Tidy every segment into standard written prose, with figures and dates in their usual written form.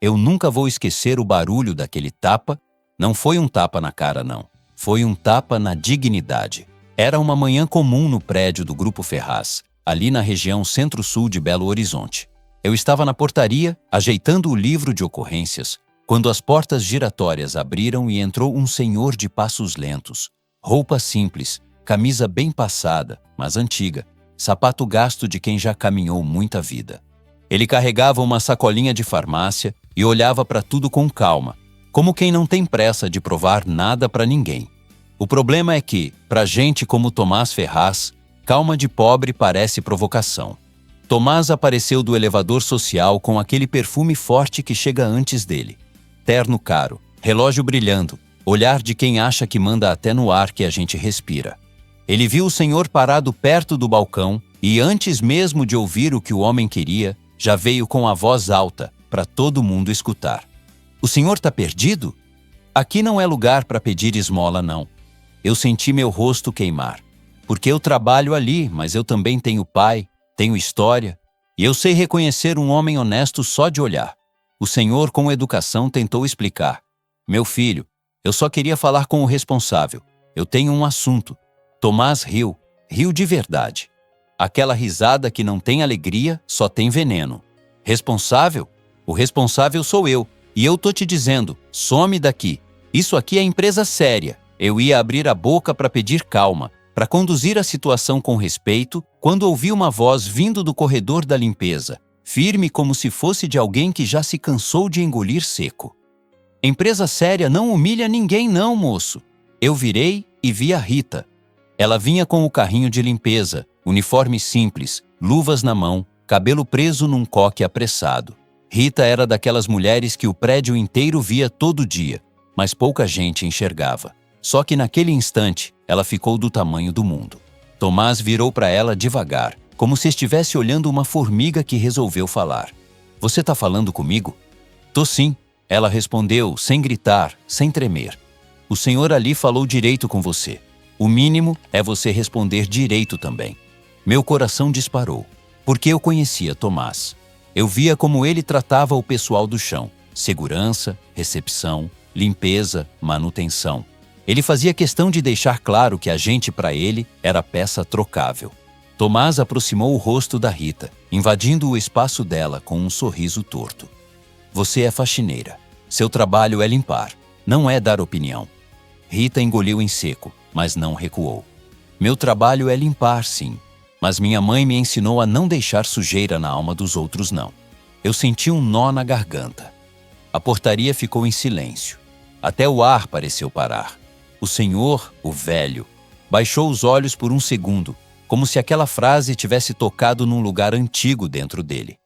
Eu nunca vou esquecer o barulho daquele tapa. Não foi um tapa na cara, não. Foi um tapa na dignidade. Era uma manhã comum no prédio do Grupo Ferraz, ali na região centro-sul de Belo Horizonte. Eu estava na portaria, ajeitando o livro de ocorrências, quando as portas giratórias abriram e entrou um senhor de passos lentos, roupa simples, camisa bem passada, mas antiga, sapato gasto de quem já caminhou muita vida. Ele carregava uma sacolinha de farmácia e olhava para tudo com calma, como quem não tem pressa de provar nada para ninguém. O problema é que, para gente como Tomás Ferraz, calma de pobre parece provocação. Tomás apareceu do elevador social com aquele perfume forte que chega antes dele. Terno caro, relógio brilhando, olhar de quem acha que manda até no ar que a gente respira. Ele viu o senhor parado perto do balcão e, antes mesmo de ouvir o que o homem queria, já veio com a voz alta, para todo mundo escutar. O senhor está perdido? Aqui não é lugar para pedir esmola, não. Eu senti meu rosto queimar. Porque eu trabalho ali, mas eu também tenho pai, tenho história, e eu sei reconhecer um homem honesto só de olhar. O senhor, com educação, tentou explicar. Meu filho, eu só queria falar com o responsável. Eu tenho um assunto. Tomás riu de verdade. Aquela risada que não tem alegria, só tem veneno. Responsável? O responsável sou eu. E eu tô te dizendo, some daqui. Isso aqui é empresa séria. Eu ia abrir a boca para pedir calma, para conduzir a situação com respeito, quando ouvi uma voz vindo do corredor da limpeza, firme como se fosse de alguém que já se cansou de engolir seco. Empresa séria não humilha ninguém não, moço. Eu virei e vi a Rita. Ela vinha com o carrinho de limpeza, uniforme simples, luvas na mão, cabelo preso num coque apressado. Rita era daquelas mulheres que o prédio inteiro via todo dia, mas pouca gente enxergava. Só que naquele instante, ela ficou do tamanho do mundo. Tomás virou para ela devagar, como se estivesse olhando uma formiga que resolveu falar. Você tá falando comigo? Tô sim, ela respondeu, sem gritar, sem tremer. O senhor ali falou direito com você. O mínimo é você responder direito também. Meu coração disparou, porque eu conhecia Tomás. Eu via como ele tratava o pessoal do chão, segurança, recepção, limpeza, manutenção. Ele fazia questão de deixar claro que a gente para ele era peça trocável. Tomás aproximou o rosto da Rita, invadindo o espaço dela com um sorriso torto. Você é faxineira. Seu trabalho é limpar, não é dar opinião. Rita engoliu em seco, mas não recuou. Meu trabalho é limpar, sim. Mas minha mãe me ensinou a não deixar sujeira na alma dos outros, não. Eu senti um nó na garganta. A portaria ficou em silêncio. Até o ar pareceu parar. O senhor, o velho, baixou os olhos por um segundo, como se aquela frase tivesse tocado num lugar antigo dentro dele.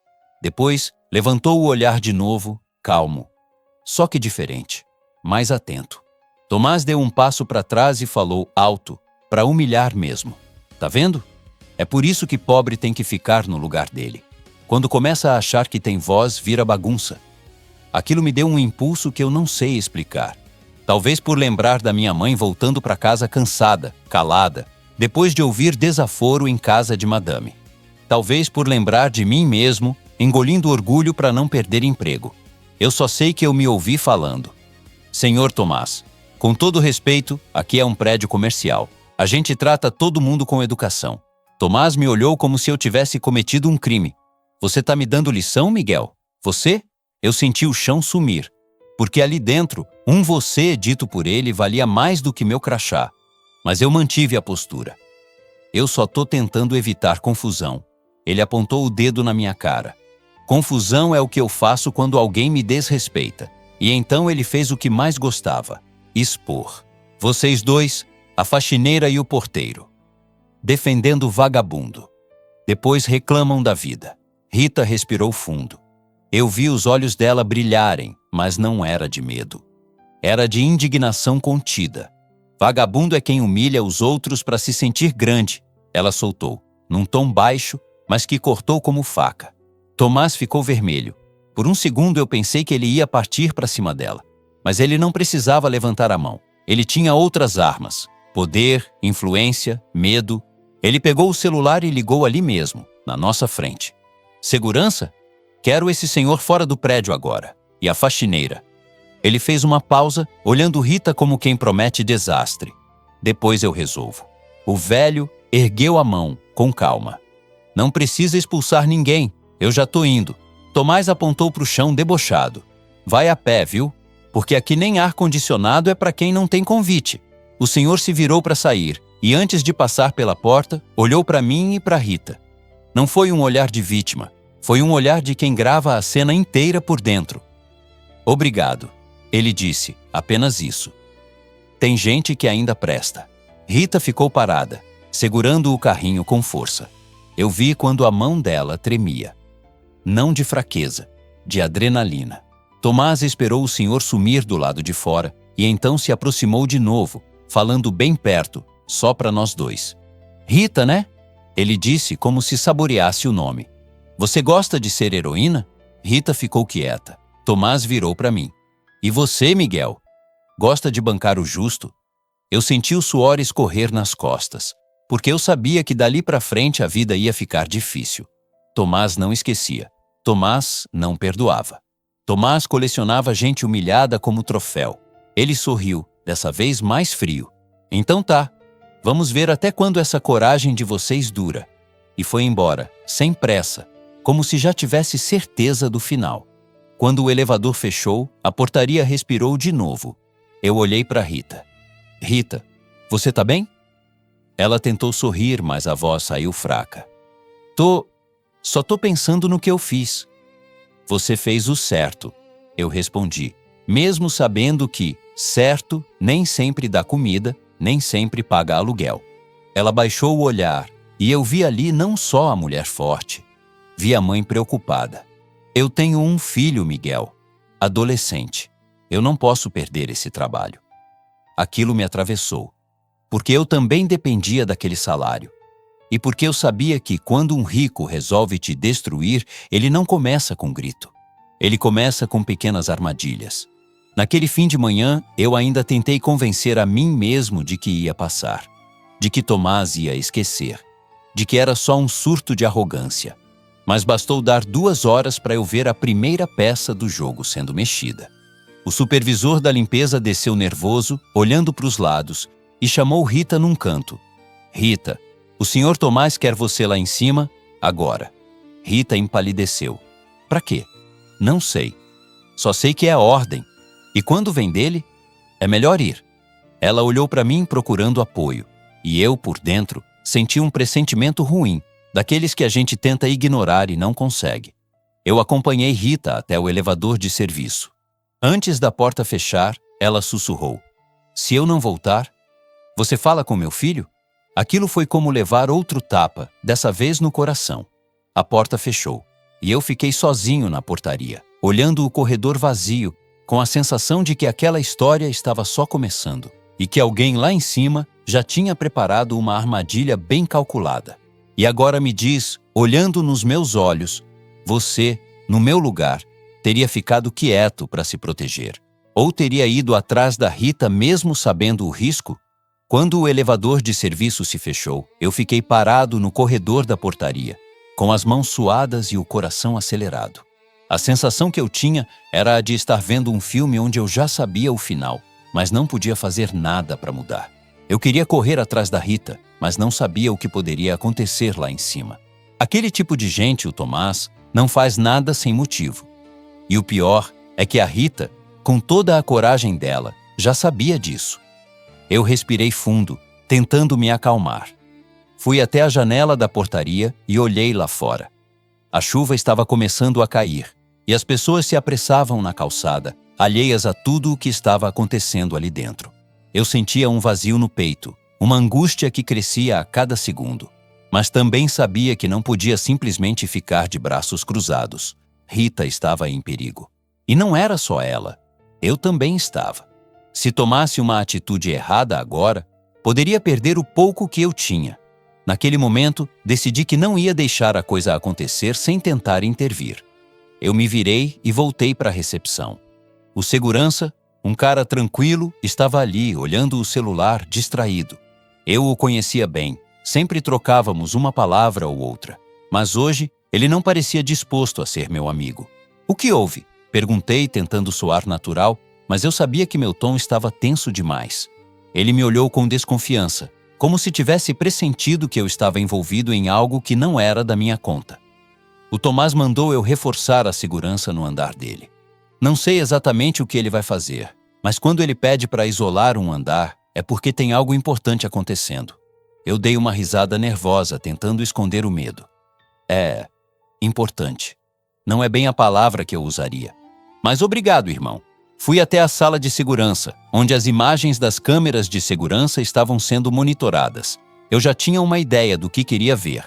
Depois, levantou o olhar de novo, calmo. Só que diferente, mais atento. Tomás deu um passo para trás e falou alto, para humilhar mesmo. Tá vendo? É por isso que pobre tem que ficar no lugar dele. Quando começa a achar que tem voz, vira bagunça. Aquilo me deu um impulso que eu não sei explicar. Talvez por lembrar da minha mãe voltando para casa cansada, calada, depois de ouvir desaforo em casa de madame. Talvez por lembrar de mim mesmo, engolindo orgulho para não perder emprego. Eu só sei que eu me ouvi falando. Senhor Tomás, com todo respeito, aqui é um prédio comercial. A gente trata todo mundo com educação. Tomás me olhou como se eu tivesse cometido um crime. Você tá me dando lição, Miguel? Você? Eu senti o chão sumir. Porque ali dentro, um você dito por ele valia mais do que meu crachá. Mas eu mantive a postura. Eu só tô tentando evitar confusão. Ele apontou o dedo na minha cara. Confusão é o que eu faço quando alguém me desrespeita. E então ele fez o que mais gostava. Expor. Vocês dois, a faxineira e o porteiro. Defendendo o vagabundo. Depois reclamam da vida. Rita respirou fundo. Eu vi os olhos dela brilharem, mas não era de medo. Era de indignação contida. Vagabundo é quem humilha os outros para se sentir grande, ela soltou, num tom baixo, mas que cortou como faca. Tomás ficou vermelho. Por um segundo eu pensei que ele ia partir para cima dela. Mas ele não precisava levantar a mão. Ele tinha outras armas. Poder, influência, medo. Ele pegou o celular e ligou ali mesmo, na nossa frente. Segurança? Quero esse senhor fora do prédio agora. E a faxineira? Ele fez uma pausa, olhando Rita como quem promete desastre. Depois eu resolvo. O velho ergueu a mão, com calma. Não precisa expulsar ninguém, eu já tô indo. Tomás apontou para o chão debochado. Vai a pé, viu? Porque aqui nem ar-condicionado é para quem não tem convite. O senhor se virou para sair e antes de passar pela porta, olhou para mim e para Rita. Não foi um olhar de vítima, foi um olhar de quem grava a cena inteira por dentro. Obrigado, ele disse, apenas isso. Tem gente que ainda presta. Rita ficou parada, segurando o carrinho com força. Eu vi quando a mão dela tremia. Não de fraqueza, de adrenalina. Tomás esperou o senhor sumir do lado de fora e então se aproximou de novo, falando bem perto, só para nós dois. Rita, né? Ele disse como se saboreasse o nome. Você gosta de ser heroína? Rita ficou quieta. Tomás virou para mim. E você, Miguel? Gosta de bancar o justo? Eu senti o suor escorrer nas costas, porque eu sabia que dali para frente a vida ia ficar difícil. Tomás não esquecia. Tomás não perdoava. Tomás colecionava gente humilhada como troféu. Ele sorriu, dessa vez mais frio. Então tá, vamos ver até quando essa coragem de vocês dura. E foi embora, sem pressa, como se já tivesse certeza do final. Quando o elevador fechou, a portaria respirou de novo. Eu olhei para Rita. Rita, você tá bem? Ela tentou sorrir, mas a voz saiu fraca. Só tô pensando no que eu fiz. Você fez o certo, eu respondi, mesmo sabendo que certo nem sempre dá comida, nem sempre paga aluguel. Ela baixou o olhar e eu vi ali não só a mulher forte, vi a mãe preocupada. Eu tenho um filho, Miguel, adolescente. Eu não posso perder esse trabalho. Aquilo me atravessou, porque eu também dependia daquele salário. E porque eu sabia que quando um rico resolve te destruir, ele não começa com grito. Ele começa com pequenas armadilhas. Naquele fim de manhã, eu ainda tentei convencer a mim mesmo de que ia passar, de que Tomás ia esquecer, de que era só um surto de arrogância. Mas bastou dar 2 horas para eu ver a primeira peça do jogo sendo mexida. O supervisor da limpeza desceu nervoso, olhando para os lados, e chamou Rita num canto. Rita, o senhor Tomás quer você lá em cima, agora. Rita empalideceu. Pra quê? Não sei. Só sei que é ordem. E quando vem dele, é melhor ir. Ela olhou para mim procurando apoio. E eu, por dentro, senti um pressentimento ruim, daqueles que a gente tenta ignorar e não consegue. Eu acompanhei Rita até o elevador de serviço. Antes da porta fechar, ela sussurrou. Se eu não voltar, você fala com meu filho? Aquilo foi como levar outro tapa, dessa vez no coração. A porta fechou, e eu fiquei sozinho na portaria, olhando o corredor vazio, com a sensação de que aquela história estava só começando, e que alguém lá em cima já tinha preparado uma armadilha bem calculada. E agora me diz, olhando nos meus olhos, você, no meu lugar, teria ficado quieto para se proteger? Ou teria ido atrás da Rita mesmo sabendo o risco? Quando o elevador de serviço se fechou, eu fiquei parado no corredor da portaria, com as mãos suadas e o coração acelerado. A sensação que eu tinha era a de estar vendo um filme onde eu já sabia o final, mas não podia fazer nada para mudar. Eu queria correr atrás da Rita, mas não sabia o que poderia acontecer lá em cima. Aquele tipo de gente, o Tomás, não faz nada sem motivo. E o pior é que a Rita, com toda a coragem dela, já sabia disso. Eu respirei fundo, tentando me acalmar. Fui até a janela da portaria e olhei lá fora. A chuva estava começando a cair, e as pessoas se apressavam na calçada, alheias a tudo o que estava acontecendo ali dentro. Eu sentia um vazio no peito, uma angústia que crescia a cada segundo. Mas também sabia que não podia simplesmente ficar de braços cruzados. Rita estava em perigo. E não era só ela. Eu também estava. Se tomasse uma atitude errada agora, poderia perder o pouco que eu tinha. Naquele momento, decidi que não ia deixar a coisa acontecer sem tentar intervir. Eu me virei e voltei para a recepção. O segurança, um cara tranquilo, estava ali, olhando o celular, distraído. Eu o conhecia bem, sempre trocávamos uma palavra ou outra. Mas hoje, ele não parecia disposto a ser meu amigo. O que houve? Perguntei, tentando soar natural, mas eu sabia que meu tom estava tenso demais. Ele me olhou com desconfiança, como se tivesse pressentido que eu estava envolvido em algo que não era da minha conta. O Tomás mandou eu reforçar a segurança no andar dele. Não sei exatamente o que ele vai fazer, mas quando ele pede para isolar um andar, é porque tem algo importante acontecendo. Eu dei uma risada nervosa, tentando esconder o medo. É importante. Não é bem a palavra que eu usaria. Mas obrigado, irmão. Fui até a sala de segurança, onde as imagens das câmeras de segurança estavam sendo monitoradas. Eu já tinha uma ideia do que queria ver,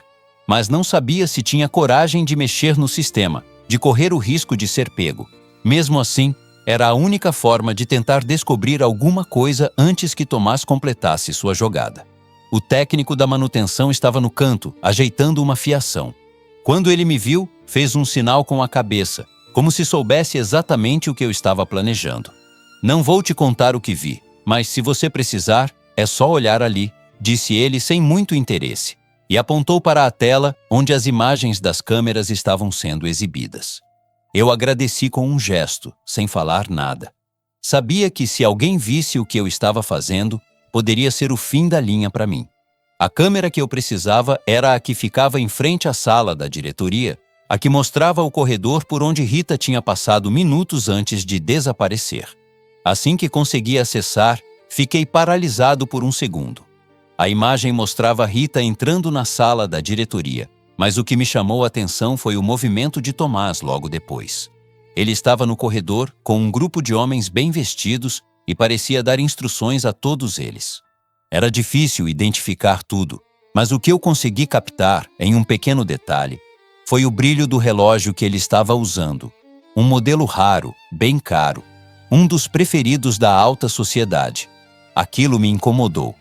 mas não sabia se tinha coragem de mexer no sistema, de correr o risco de ser pego. Mesmo assim, era a única forma de tentar descobrir alguma coisa antes que Tomás completasse sua jogada. O técnico da manutenção estava no canto, ajeitando uma fiação. Quando ele me viu, fez um sinal com a cabeça, como se soubesse exatamente o que eu estava planejando. Não vou te contar o que vi, mas se você precisar, é só olhar ali, disse ele sem muito interesse, e apontou para a tela onde as imagens das câmeras estavam sendo exibidas. Eu agradeci com um gesto, sem falar nada. Sabia que se alguém visse o que eu estava fazendo, poderia ser o fim da linha para mim. A câmera que eu precisava era a que ficava em frente à sala da diretoria, a que mostrava o corredor por onde Rita tinha passado minutos antes de desaparecer. Assim que consegui acessar, fiquei paralisado por um segundo. A imagem mostrava Rita entrando na sala da diretoria, mas o que me chamou a atenção foi o movimento de Tomás logo depois. Ele estava no corredor com um grupo de homens bem vestidos e parecia dar instruções a todos eles. Era difícil identificar tudo, mas o que eu consegui captar, em um pequeno detalhe, foi o brilho do relógio que ele estava usando. Um modelo raro, bem caro, um dos preferidos da alta sociedade. Aquilo me incomodou.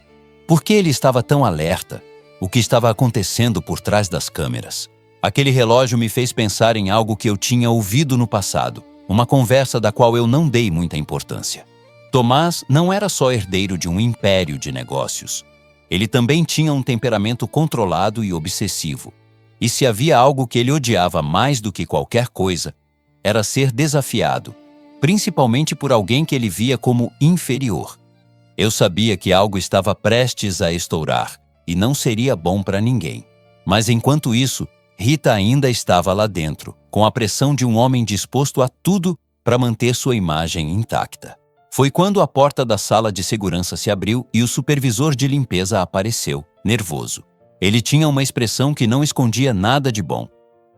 Por que ele estava tão alerta? O que estava acontecendo por trás das câmeras? Aquele relógio me fez pensar em algo que eu tinha ouvido no passado, uma conversa da qual eu não dei muita importância. Tomás não era só herdeiro de um império de negócios. Ele também tinha um temperamento controlado e obsessivo. E se havia algo que ele odiava mais do que qualquer coisa, era ser desafiado, principalmente por alguém que ele via como inferior. Eu sabia que algo estava prestes a estourar e não seria bom para ninguém. Mas enquanto isso, Rita ainda estava lá dentro, com a pressão de um homem disposto a tudo para manter sua imagem intacta. Foi quando a porta da sala de segurança se abriu e o supervisor de limpeza apareceu, nervoso. Ele tinha uma expressão que não escondia nada de bom.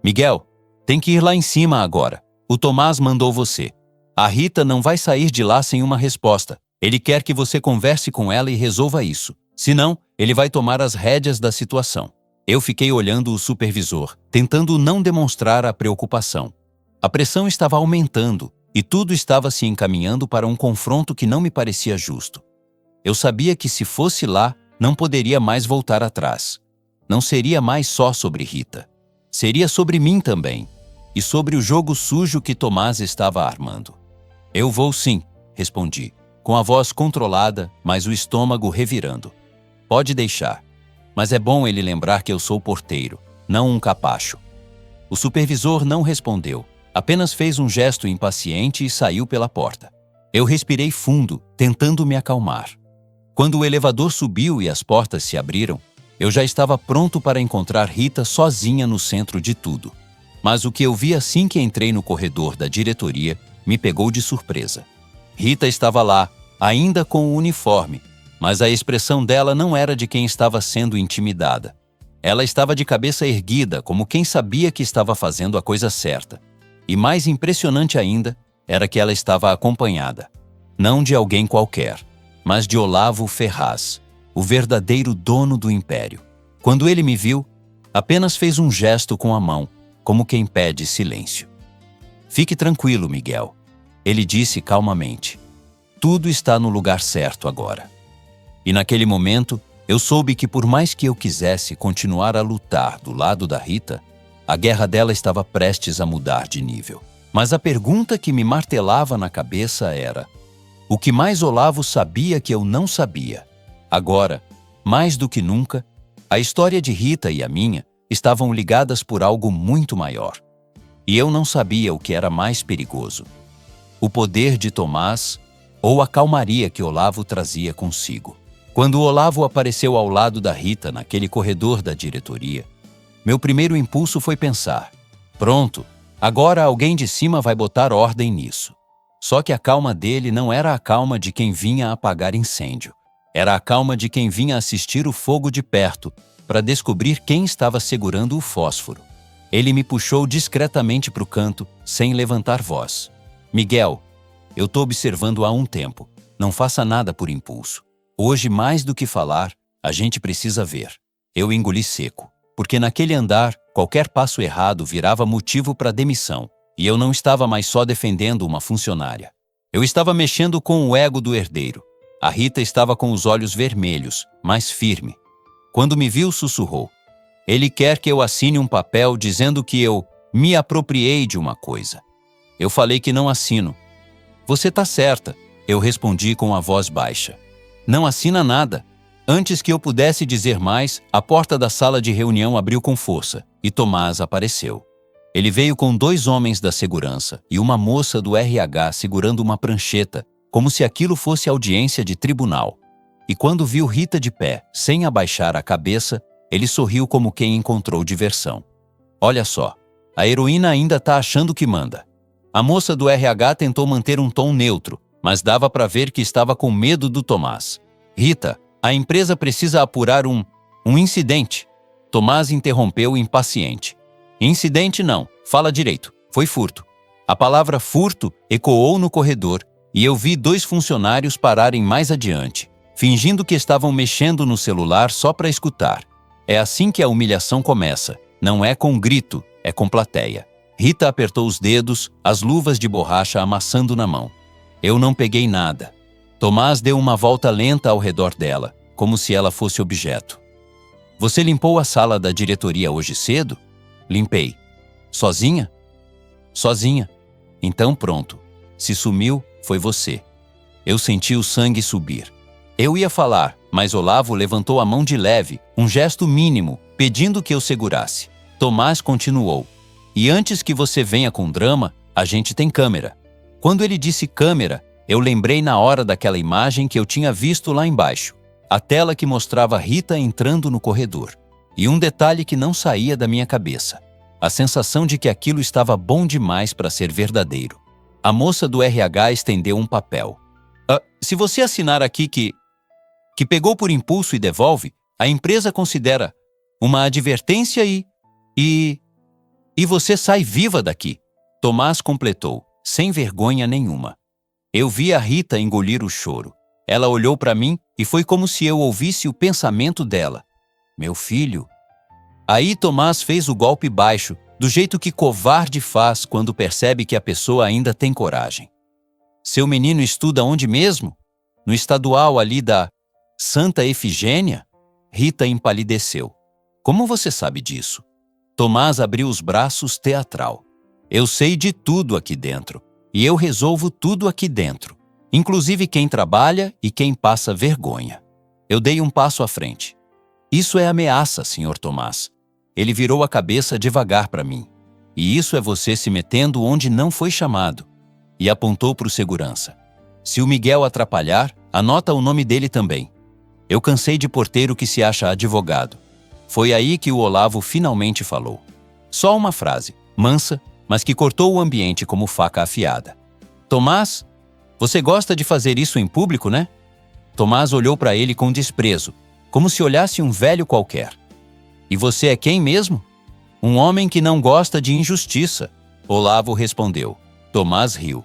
Miguel, tem que ir lá em cima agora. O Tomás mandou você. A Rita não vai sair de lá sem uma resposta. Ele quer que você converse com ela e resolva isso. Senão, ele vai tomar as rédeas da situação. Eu fiquei olhando o supervisor, tentando não demonstrar a preocupação. A pressão estava aumentando e tudo estava se encaminhando para um confronto que não me parecia justo. Eu sabia que se fosse lá, não poderia mais voltar atrás. Não seria mais só sobre Rita. Seria sobre mim também, e sobre o jogo sujo que Tomás estava armando. Eu vou sim, respondi, com a voz controlada, mas o estômago revirando. Pode deixar, mas é bom ele lembrar que eu sou porteiro, não um capacho. O supervisor não respondeu, apenas fez um gesto impaciente e saiu pela porta. Eu respirei fundo, tentando me acalmar. Quando o elevador subiu e as portas se abriram, eu já estava pronto para encontrar Rita sozinha no centro de tudo. Mas o que eu vi assim que entrei no corredor da diretoria me pegou de surpresa. Rita estava lá, ainda com o uniforme, mas a expressão dela não era de quem estava sendo intimidada. Ela estava de cabeça erguida, como quem sabia que estava fazendo a coisa certa. E mais impressionante ainda, era que ela estava acompanhada. Não de alguém qualquer, mas de Olavo Ferraz, o verdadeiro dono do império. Quando ele me viu, apenas fez um gesto com a mão, como quem pede silêncio. Fique tranquilo, Miguel, ele disse calmamente. Tudo está no lugar certo agora. E naquele momento, eu soube que por mais que eu quisesse continuar a lutar do lado da Rita, a guerra dela estava prestes a mudar de nível. Mas a pergunta que me martelava na cabeça era: o que mais Olavo sabia que eu não sabia? Agora, mais do que nunca, a história de Rita e a minha estavam ligadas por algo muito maior. E eu não sabia o que era mais perigoso: o poder de Tomás ou a calmaria que Olavo trazia consigo. Quando Olavo apareceu ao lado da Rita naquele corredor da diretoria, meu primeiro impulso foi pensar: pronto, agora alguém de cima vai botar ordem nisso. Só que a calma dele não era a calma de quem vinha apagar incêndio. Era a calma de quem vinha assistir o fogo de perto para descobrir quem estava segurando o fósforo. Ele me puxou discretamente para o canto, sem levantar voz. Miguel, eu estou observando há um tempo. Não faça nada por impulso. Hoje, mais do que falar, a gente precisa ver. Eu engoli seco, porque naquele andar, qualquer passo errado virava motivo para demissão. E eu não estava mais só defendendo uma funcionária. Eu estava mexendo com o ego do herdeiro. A Rita estava com os olhos vermelhos, mas firme. Quando me viu, sussurrou: ele quer que eu assine um papel dizendo que eu me apropriei de uma coisa. Eu falei que não assino. Você tá certa, eu respondi com a voz baixa. Não assina nada. Antes que eu pudesse dizer mais, a porta da sala de reunião abriu com força e Tomás apareceu. Ele veio com 2 homens da segurança e uma moça do RH segurando uma prancheta, como se aquilo fosse audiência de tribunal. E quando viu Rita de pé, sem abaixar a cabeça, ele sorriu como quem encontrou diversão. Olha só, a heroína ainda tá achando que manda. A moça do RH tentou manter um tom neutro, mas dava para ver que estava com medo do Tomás. Rita, a empresa precisa apurar um incidente. Tomás interrompeu impaciente. Incidente não, fala direito, foi furto. A palavra furto ecoou no corredor e eu vi 2 funcionários pararem mais adiante, fingindo que estavam mexendo no celular só para escutar. É assim que a humilhação começa, não é com grito, é com plateia. Rita apertou os dedos, as luvas de borracha amassando na mão. Eu não peguei nada. Tomás deu uma volta lenta ao redor dela, como se ela fosse objeto. Você limpou a sala da diretoria hoje cedo? Limpei. Sozinha? Sozinha. Então pronto. Se sumiu, foi você. Eu senti o sangue subir. Eu ia falar, mas Olavo levantou a mão de leve, um gesto mínimo, pedindo que eu segurasse. Tomás continuou. E antes que você venha com drama, a gente tem câmera. Quando ele disse câmera, eu lembrei na hora daquela imagem que eu tinha visto lá embaixo. A tela que mostrava Rita entrando no corredor. E um detalhe que não saía da minha cabeça. A sensação de que aquilo estava bom demais para ser verdadeiro. A moça do RH estendeu um papel. Se você assinar aqui que pegou por impulso e devolve, a empresa considera uma advertência e você sai viva daqui. Tomás completou, sem vergonha nenhuma. Eu vi a Rita engolir o choro. Ela olhou para mim e foi como se eu ouvisse o pensamento dela. Meu filho. Aí Tomás fez o golpe baixo, do jeito que covarde faz quando percebe que a pessoa ainda tem coragem. Seu menino estuda onde mesmo? No estadual ali da Santa Efigênia? Rita empalideceu. Como você sabe disso? Tomás abriu os braços teatral. Eu sei de tudo aqui dentro. E eu resolvo tudo aqui dentro. Inclusive quem trabalha e quem passa vergonha. Eu dei um passo à frente. Isso é ameaça, Sr. Tomás. Ele virou a cabeça devagar para mim. E isso é você se metendo onde não foi chamado. E apontou para o segurança. Se o Miguel atrapalhar, anota o nome dele também. Eu cansei de porteiro que se acha advogado. Foi aí que o Olavo finalmente falou. Só uma frase, mansa, mas que cortou o ambiente como faca afiada. Tomás, você gosta de fazer isso em público, né? Tomás olhou para ele com desprezo, como se olhasse um velho qualquer. E você é quem mesmo? Um homem que não gosta de injustiça. Olavo respondeu. Tomás riu.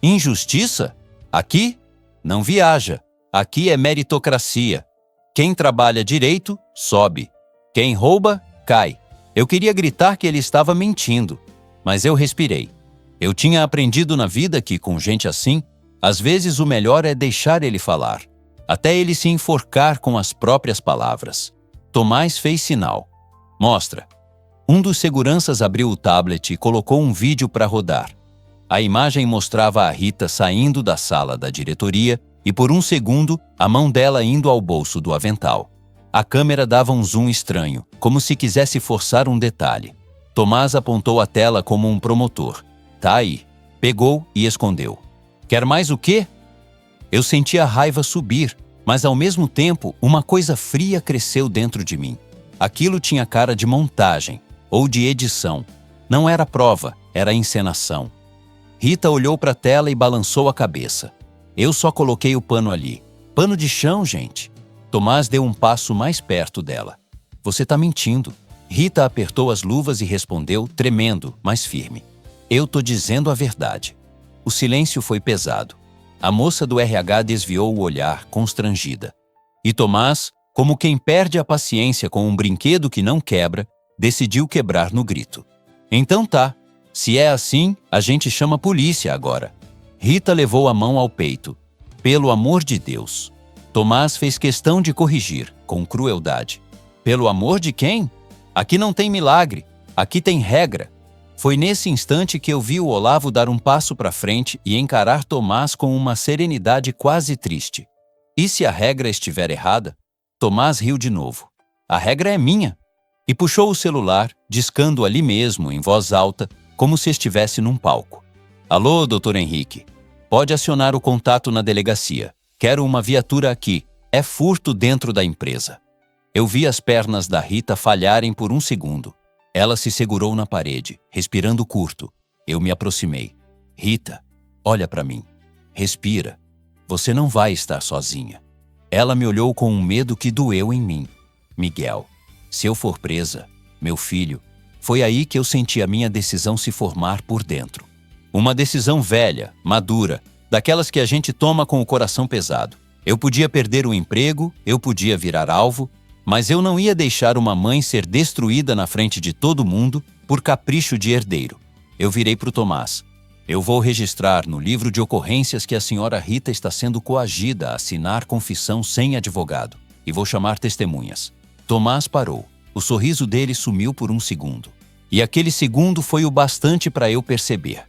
Injustiça? Aqui? Não viaja. Aqui é meritocracia. Quem trabalha direito, sobe. Quem rouba, cai. Eu queria gritar que ele estava mentindo, mas eu respirei. Eu tinha aprendido na vida que, com gente assim, às vezes o melhor é deixar ele falar, até ele se enforcar com as próprias palavras. Tomás fez sinal. Mostra. Um dos seguranças abriu o tablet e colocou um vídeo para rodar. A imagem mostrava a Rita saindo da sala da diretoria e, por um segundo, a mão dela indo ao bolso do avental. A câmera dava um zoom estranho, como se quisesse forçar um detalhe. Tomás apontou a tela como um promotor. Tá aí. Pegou e escondeu. Quer mais o quê? Eu senti a raiva subir, mas ao mesmo tempo uma coisa fria cresceu dentro de mim. Aquilo tinha cara de montagem ou de edição. Não era prova, era encenação. Rita olhou para a tela e balançou a cabeça. Eu só coloquei o pano ali. Pano de chão, gente. Tomás deu um passo mais perto dela. Você tá mentindo. Rita apertou as luvas e respondeu, tremendo, mas firme. Eu tô dizendo a verdade. O silêncio foi pesado. A moça do RH desviou o olhar, constrangida. E Tomás, como quem perde a paciência com um brinquedo que não quebra, decidiu quebrar no grito. Então tá. Se é assim, a gente chama a polícia agora. Rita levou a mão ao peito. Pelo amor de Deus. Tomás fez questão de corrigir, com crueldade. Pelo amor de quem? Aqui não tem milagre. Aqui tem regra. Foi nesse instante que eu vi o Olavo dar um passo para frente e encarar Tomás com uma serenidade quase triste. E se a regra estiver errada? Tomás riu de novo. A regra é minha. E puxou o celular, discando ali mesmo, em voz alta, como se estivesse num palco. Alô, doutor Henrique. Pode acionar o contato na delegacia. Quero uma viatura aqui. É furto dentro da empresa. Eu vi as pernas da Rita falharem por um segundo. Ela se segurou na parede, respirando curto. Eu me aproximei. Rita, olha para mim. Respira. Você não vai estar sozinha. Ela me olhou com um medo que doeu em mim. Miguel, se eu for presa, meu filho, foi aí que eu senti a minha decisão se formar por dentro. Uma decisão velha, madura, daquelas que a gente toma com o coração pesado. Eu podia perder o emprego, eu podia virar alvo, mas eu não ia deixar uma mãe ser destruída na frente de todo mundo por capricho de herdeiro. Eu virei para o Tomás. Eu vou registrar no livro de ocorrências que a senhora Rita está sendo coagida a assinar confissão sem advogado. E vou chamar testemunhas. Tomás parou. O sorriso dele sumiu por um segundo. E aquele segundo foi o bastante para eu perceber.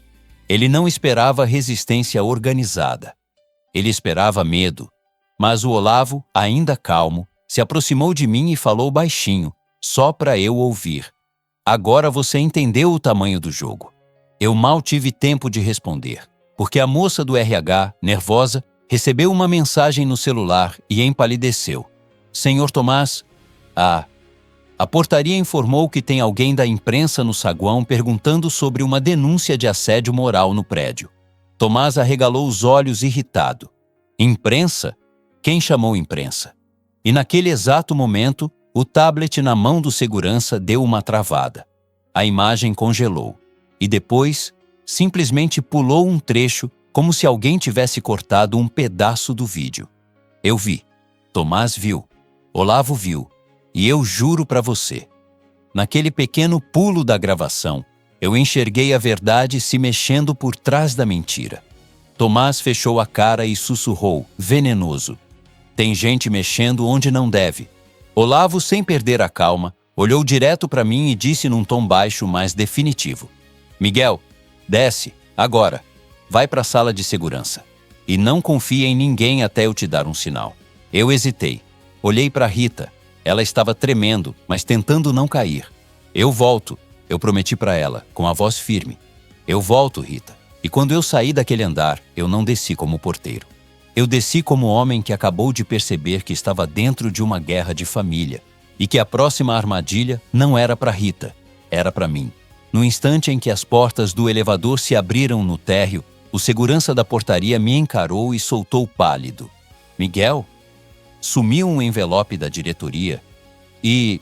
Ele não esperava resistência organizada. Ele esperava medo. Mas o Olavo, ainda calmo, se aproximou de mim e falou baixinho, só para eu ouvir. Agora você entendeu o tamanho do jogo. Eu mal tive tempo de responder, porque a moça do RH, nervosa, recebeu uma mensagem no celular e empalideceu. Senhor Tomás, a portaria informou que tem alguém da imprensa no saguão perguntando sobre uma denúncia de assédio moral no prédio. Tomás arregalou os olhos irritado. Imprensa? Quem chamou imprensa? E naquele exato momento, o tablet na mão do segurança deu uma travada. A imagem congelou. E depois, simplesmente pulou um trecho como se alguém tivesse cortado um pedaço do vídeo. Eu vi. Tomás viu. Olavo viu. E eu juro para você. Naquele pequeno pulo da gravação, eu enxerguei a verdade se mexendo por trás da mentira. Tomás fechou a cara e sussurrou, venenoso. Tem gente mexendo onde não deve. Olavo, sem perder a calma, olhou direto para mim e disse num tom baixo, mas definitivo. Miguel, desce, agora. Vai para a sala de segurança. E não confie em ninguém até eu te dar um sinal. Eu hesitei. Olhei para Rita. Ela estava tremendo, mas tentando não cair. Eu volto, eu prometi para ela, com a voz firme. Eu volto, Rita. E quando eu saí daquele andar, eu não desci como porteiro. Eu desci como homem que acabou de perceber que estava dentro de uma guerra de família e que a próxima armadilha não era para Rita, era para mim. No instante em que as portas do elevador se abriram no térreo, o segurança da portaria me encarou e soltou pálido. Miguel? Sumiu um envelope da diretoria e...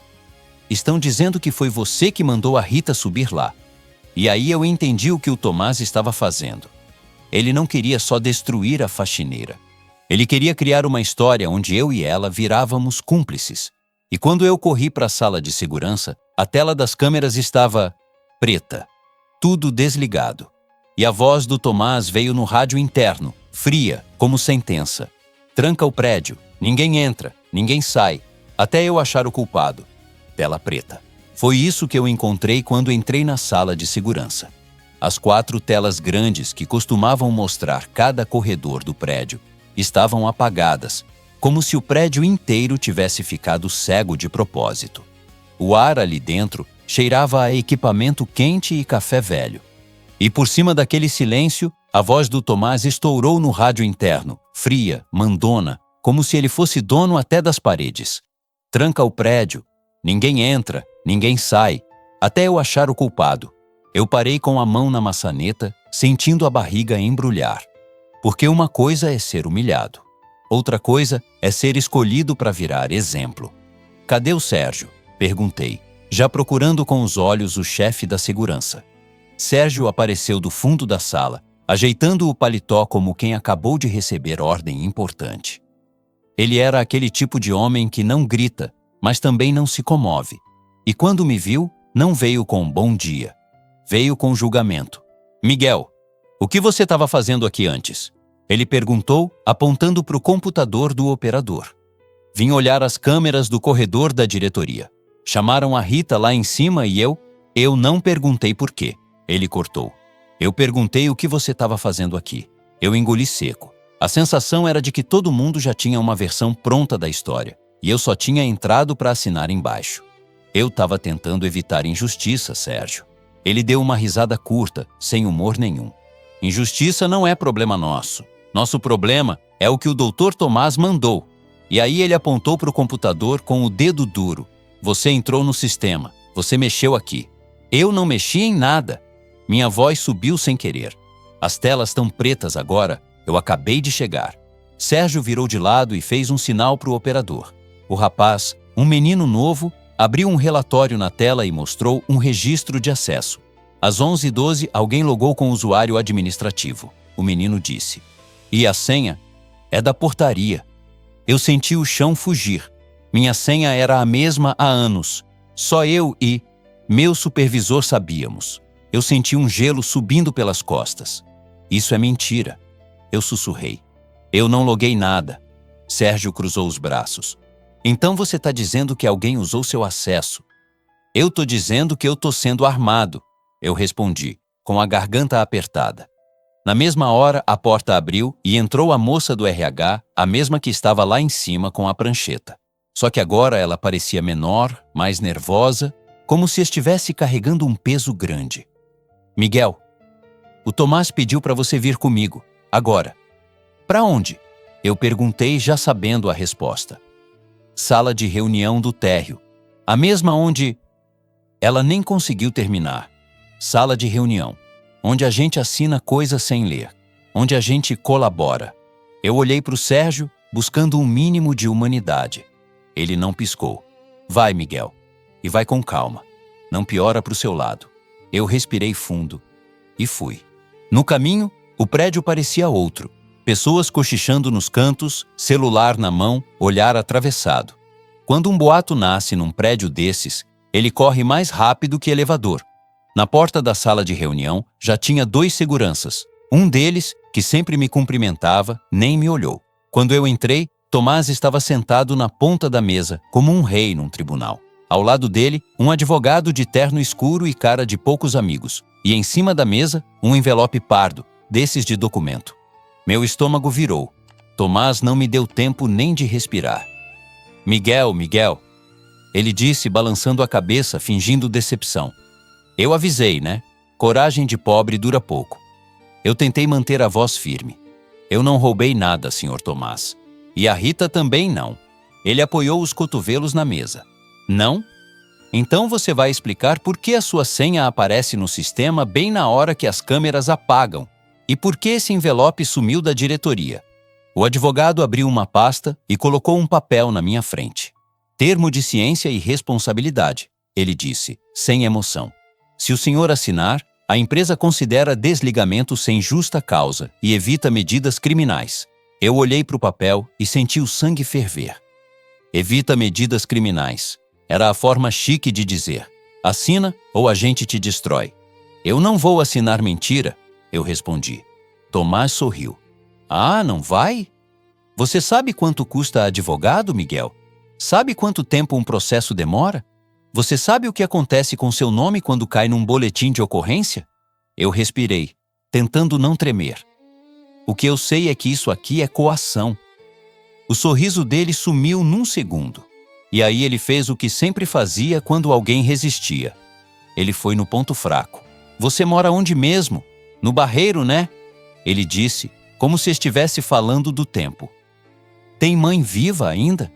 Estão dizendo que foi você que mandou a Rita subir lá. E aí eu entendi o que o Tomás estava fazendo. Ele não queria só destruir a faxineira. Ele queria criar uma história onde eu e ela virávamos cúmplices. E quando eu corri para a sala de segurança, a tela das câmeras estava preta, tudo desligado. E a voz do Tomás veio no rádio interno, fria, como sentença. Tranca o prédio, ninguém entra, ninguém sai, até eu achar o culpado. Tela preta. Foi isso que eu encontrei quando entrei na sala de segurança. As 4 telas grandes que costumavam mostrar cada corredor do prédio estavam apagadas, como se o prédio inteiro tivesse ficado cego de propósito. O ar ali dentro cheirava a equipamento quente e café velho. E por cima daquele silêncio, A voz do Tomás estourou no rádio interno, fria, mandona, como se ele fosse dono até das paredes. Tranca o prédio. Ninguém entra, ninguém sai, até eu achar o culpado. Eu parei com a mão na maçaneta, sentindo a barriga embrulhar. Porque uma coisa é ser humilhado. Outra coisa é ser escolhido para virar exemplo. Cadê o Sérgio? Perguntei, já procurando com os olhos o chefe da segurança. Sérgio apareceu do fundo da sala, ajeitando o paletó como quem acabou de receber ordem importante. Ele era aquele tipo de homem que não grita, mas também não se comove. E quando me viu, não veio com um bom dia. Veio com julgamento. Miguel, o que você estava fazendo aqui antes? Ele perguntou, apontando para o computador do operador. Vim olhar as câmeras do corredor da diretoria. Chamaram a Rita lá em cima e eu não perguntei por quê. Ele cortou. Eu perguntei o que você estava fazendo aqui. Eu engoli seco. A sensação era de que todo mundo já tinha uma versão pronta da história, e eu só tinha entrado para assinar embaixo. Eu estava tentando evitar injustiça, Sérgio. Ele deu uma risada curta, sem humor nenhum. Injustiça não é problema nosso. Nosso problema é o que o Dr. Tomás mandou. E aí ele apontou para o computador com o dedo duro. Você entrou no sistema. Você mexeu aqui. Eu não mexi em nada. Minha voz subiu sem querer. As telas estão pretas agora. Eu acabei de chegar. Sérgio virou de lado e fez um sinal para o operador. O rapaz, um menino novo, abriu um relatório na tela e mostrou um registro de acesso. Às 11h12, alguém logou com o usuário administrativo. O menino disse. E a senha? É da portaria. Eu senti o chão fugir. Minha senha era a mesma há anos. Só eu e meu supervisor sabíamos. Eu senti um gelo subindo pelas costas. Isso é mentira. Eu sussurrei. Eu não loguei nada. Sérgio cruzou os braços. Então você está dizendo que alguém usou seu acesso. Eu estou dizendo que eu estou sendo armado. Eu respondi, com a garganta apertada. Na mesma hora, a porta abriu e entrou a moça do RH, a mesma que estava lá em cima com a prancheta. Só que agora ela parecia menor, mais nervosa, como se estivesse carregando um peso grande. Miguel, o Tomás pediu para você vir comigo, agora. Para onde? Eu perguntei já sabendo a resposta. Sala de reunião do térreo, a mesma onde... Ela nem conseguiu terminar. Sala de reunião, onde a gente assina coisas sem ler, onde a gente colabora. Eu olhei para o Sérgio, buscando um mínimo de humanidade. Ele não piscou. Vai, Miguel. E vai com calma. Não piora para o seu lado. Eu respirei fundo e fui. No caminho, o prédio parecia outro. Pessoas cochichando nos cantos, celular na mão, olhar atravessado. Quando um boato nasce num prédio desses, ele corre mais rápido que elevador. Na porta da sala de reunião já tinha 2 seguranças. Um deles, que sempre me cumprimentava, nem me olhou. Quando eu entrei, Tomás estava sentado na ponta da mesa, como um rei num tribunal. Ao lado dele, um advogado de terno escuro e cara de poucos amigos. E em cima da mesa, um envelope pardo, desses de documento. Meu estômago virou. Tomás não me deu tempo nem de respirar. Miguel, Miguel. Ele disse, balançando a cabeça, fingindo decepção. Eu avisei, né? Coragem de pobre dura pouco. Eu tentei manter a voz firme. Eu não roubei nada, Sr. Tomás. E a Rita também não. Ele apoiou os cotovelos na mesa. Não? Então você vai explicar por que a sua senha aparece no sistema bem na hora que as câmeras apagam e por que esse envelope sumiu da diretoria. O advogado abriu uma pasta e colocou um papel na minha frente. Termo de ciência e responsabilidade, ele disse, sem emoção. Se o senhor assinar, a empresa considera desligamento sem justa causa e evita medidas criminais. Eu olhei para o papel e senti o sangue ferver. Evita medidas criminais. Era a forma chique de dizer, assina ou a gente te destrói. Eu não vou assinar mentira, eu respondi. Tomás sorriu. Ah, não vai? Você sabe quanto custa advogado, Miguel? Sabe quanto tempo um processo demora? Você sabe o que acontece com seu nome quando cai num boletim de ocorrência? Eu respirei, tentando não tremer. O que eu sei é que isso aqui é coação. O sorriso dele sumiu num segundo. E aí ele fez o que sempre fazia quando alguém resistia. Ele foi no ponto fraco. Você mora onde mesmo? No Barreiro, né? Ele disse, como se estivesse falando do tempo. Tem mãe viva ainda?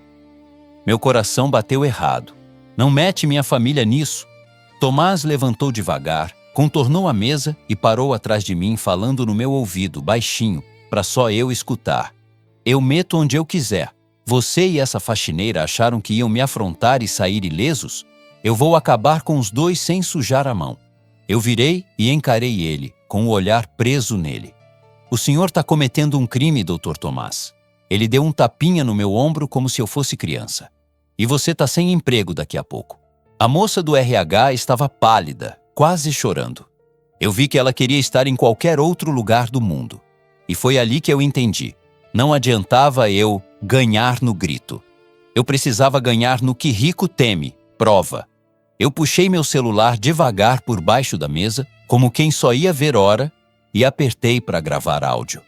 Meu coração bateu errado. Não mete minha família nisso. Tomás levantou devagar, contornou a mesa e parou atrás de mim falando no meu ouvido, baixinho, para só eu escutar. Eu meto onde eu quiser. Você e essa faxineira acharam que iam me afrontar e sair ilesos? Eu vou acabar com os dois sem sujar a mão. Eu virei e encarei ele, com o olhar preso nele. O senhor está cometendo um crime, Dr. Tomás. Ele deu um tapinha no meu ombro como se eu fosse criança. E você está sem emprego daqui a pouco. A moça do RH estava pálida, quase chorando. Eu vi que ela queria estar em qualquer outro lugar do mundo. E foi ali que eu entendi. Não adiantava eu ganhar no grito. Eu precisava ganhar no que rico teme, prova. Eu puxei meu celular devagar por baixo da mesa, como quem só ia ver hora, e apertei para gravar áudio.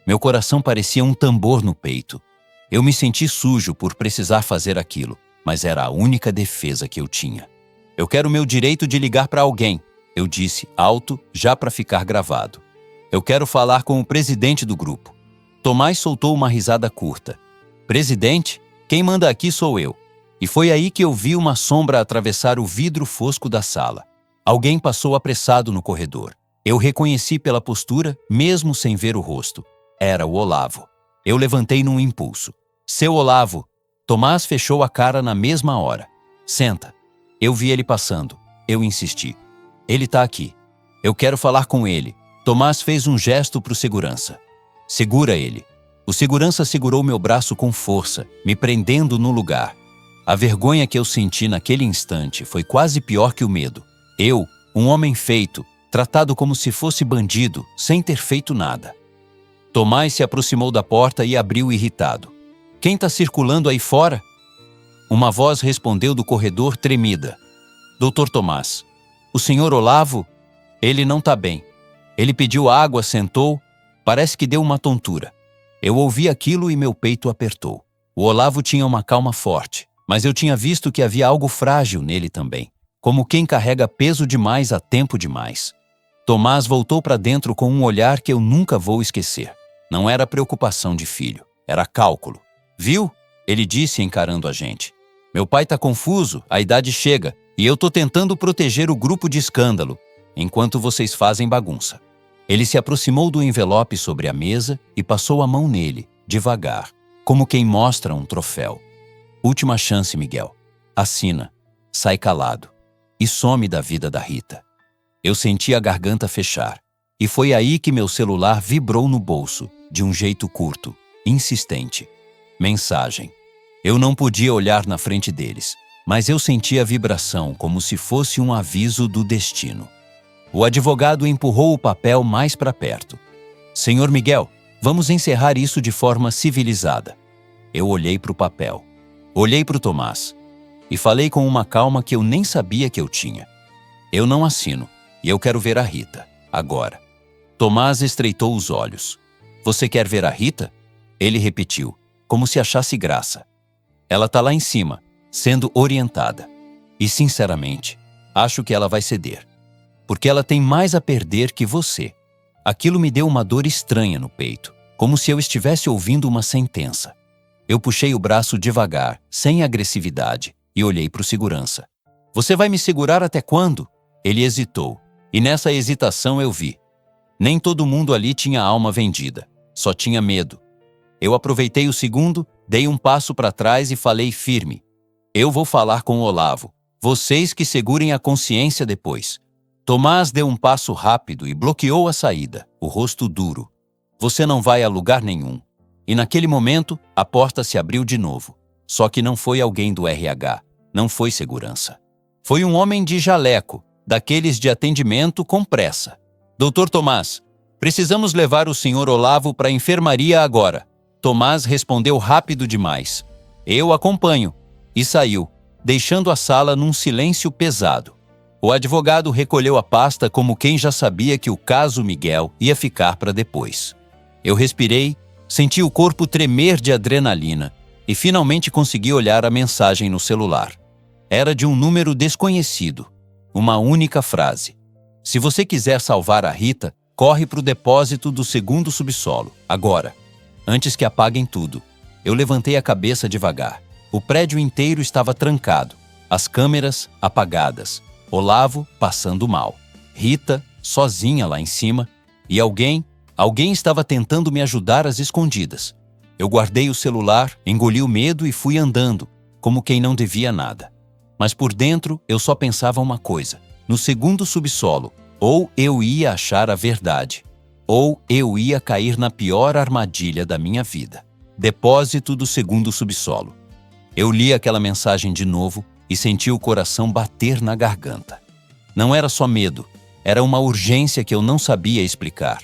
Meu coração parecia um tambor no peito. Eu me senti sujo por precisar fazer aquilo, mas era a única defesa que eu tinha. Eu quero meu direito de ligar para alguém, eu disse alto, já para ficar gravado. Eu quero falar com o presidente do grupo. Tomás soltou uma risada curta. Presidente? Quem manda aqui sou eu. E foi aí que eu vi uma sombra atravessar o vidro fosco da sala. Alguém passou apressado no corredor. Eu reconheci pela postura, mesmo sem ver o rosto. Era o Olavo. Eu levantei num impulso. Seu Olavo! Tomás fechou a cara na mesma hora. Senta. Eu vi ele passando. Eu insisti. Ele está aqui. Eu quero falar com ele. Tomás fez um gesto para o segurança. Segura ele. O segurança segurou meu braço com força, me prendendo no lugar. A vergonha que eu senti naquele instante foi quase pior que o medo. Eu, um homem feito, tratado como se fosse bandido, sem ter feito nada. Tomás se aproximou da porta e abriu irritado. Quem está circulando aí fora? Uma voz respondeu do corredor tremida. Doutor Tomás, o senhor Olavo? Ele não está bem. Ele pediu água, sentou, parece que deu uma tontura. Eu ouvi aquilo e meu peito apertou. O Olavo tinha uma calma forte, mas eu tinha visto que havia algo frágil nele também, como quem carrega peso demais a tempo demais. Tomás voltou para dentro com um olhar que eu nunca vou esquecer. Não era preocupação de filho, era cálculo. Viu? Ele disse encarando a gente. Meu pai está confuso, a idade chega, e eu estou tentando proteger o grupo de escândalo, enquanto vocês fazem bagunça. Ele se aproximou do envelope sobre a mesa e passou a mão nele, devagar, como quem mostra um troféu. Última chance, Miguel. Assina, sai calado e some da vida da Rita. Eu senti a garganta fechar, e foi aí que meu celular vibrou no bolso, de um jeito curto, insistente. Mensagem. Eu não podia olhar na frente deles, mas eu senti a vibração como se fosse um aviso do destino. O advogado empurrou o papel mais para perto. Senhor Miguel, vamos encerrar isso de forma civilizada. Eu olhei para o papel. Olhei para o Tomás. E falei com uma calma que eu nem sabia que eu tinha. Eu não assino, e eu quero ver a Rita, agora. Tomás estreitou os olhos. Você quer ver a Rita? Ele repetiu, como se achasse graça. Ela está lá em cima, sendo orientada. E, sinceramente, acho que ela vai ceder. Porque ela tem mais a perder que você. Aquilo me deu uma dor estranha no peito, como se eu estivesse ouvindo uma sentença. Eu puxei o braço devagar, sem agressividade, e olhei para o segurança. Você vai me segurar até quando? Ele hesitou, e nessa hesitação eu vi. Nem todo mundo ali tinha alma vendida, só tinha medo. Eu aproveitei o segundo, dei um passo para trás e falei firme. Eu vou falar com o Olavo. Vocês que segurem a consciência depois. Tomás deu um passo rápido e bloqueou a saída, o rosto duro. Você não vai a lugar nenhum. E naquele momento, a porta se abriu de novo. Só que não foi alguém do RH, não foi segurança. Foi um homem de jaleco, daqueles de atendimento com pressa. Doutor Tomás, precisamos levar o senhor Olavo para a enfermaria agora. Tomás respondeu rápido demais. Eu acompanho. E saiu, deixando a sala num silêncio pesado. O advogado recolheu a pasta como quem já sabia que o caso Miguel ia ficar para depois. Eu respirei, senti o corpo tremer de adrenalina e finalmente consegui olhar a mensagem no celular. Era de um número desconhecido, uma única frase. Se você quiser salvar a Rita, Corre para o depósito do segundo subsolo, agora, antes que apaguem tudo. Eu levantei a cabeça devagar. O prédio inteiro estava trancado, as câmeras apagadas, Olavo passando mal, Rita sozinha lá em cima e alguém estava tentando me ajudar às escondidas. Eu guardei o celular, engoli o medo e fui andando, como quem não devia nada. Mas por dentro eu só pensava uma coisa: no segundo subsolo, ou eu ia achar a verdade, ou eu ia cair na pior armadilha da minha vida. Depósito do segundo subsolo. Eu li aquela mensagem de novo e senti o coração bater na garganta. Não era só medo, era uma urgência que eu não sabia explicar.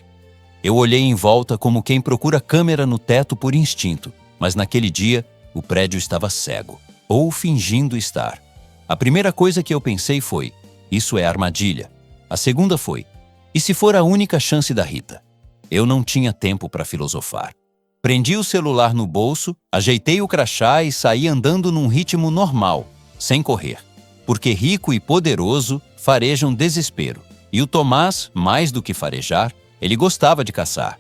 Eu olhei em volta como quem procura câmera no teto por instinto, mas naquele dia o prédio estava cego, ou fingindo estar. A primeira coisa que eu pensei foi: isso é armadilha. A segunda foi: e se for a única chance da Rita? Eu não tinha tempo para filosofar. Prendi o celular no bolso, ajeitei o crachá e saí andando num ritmo normal, sem correr. Porque rico e poderoso farejam desespero. E o Tomás, mais do que farejar, ele gostava de caçar.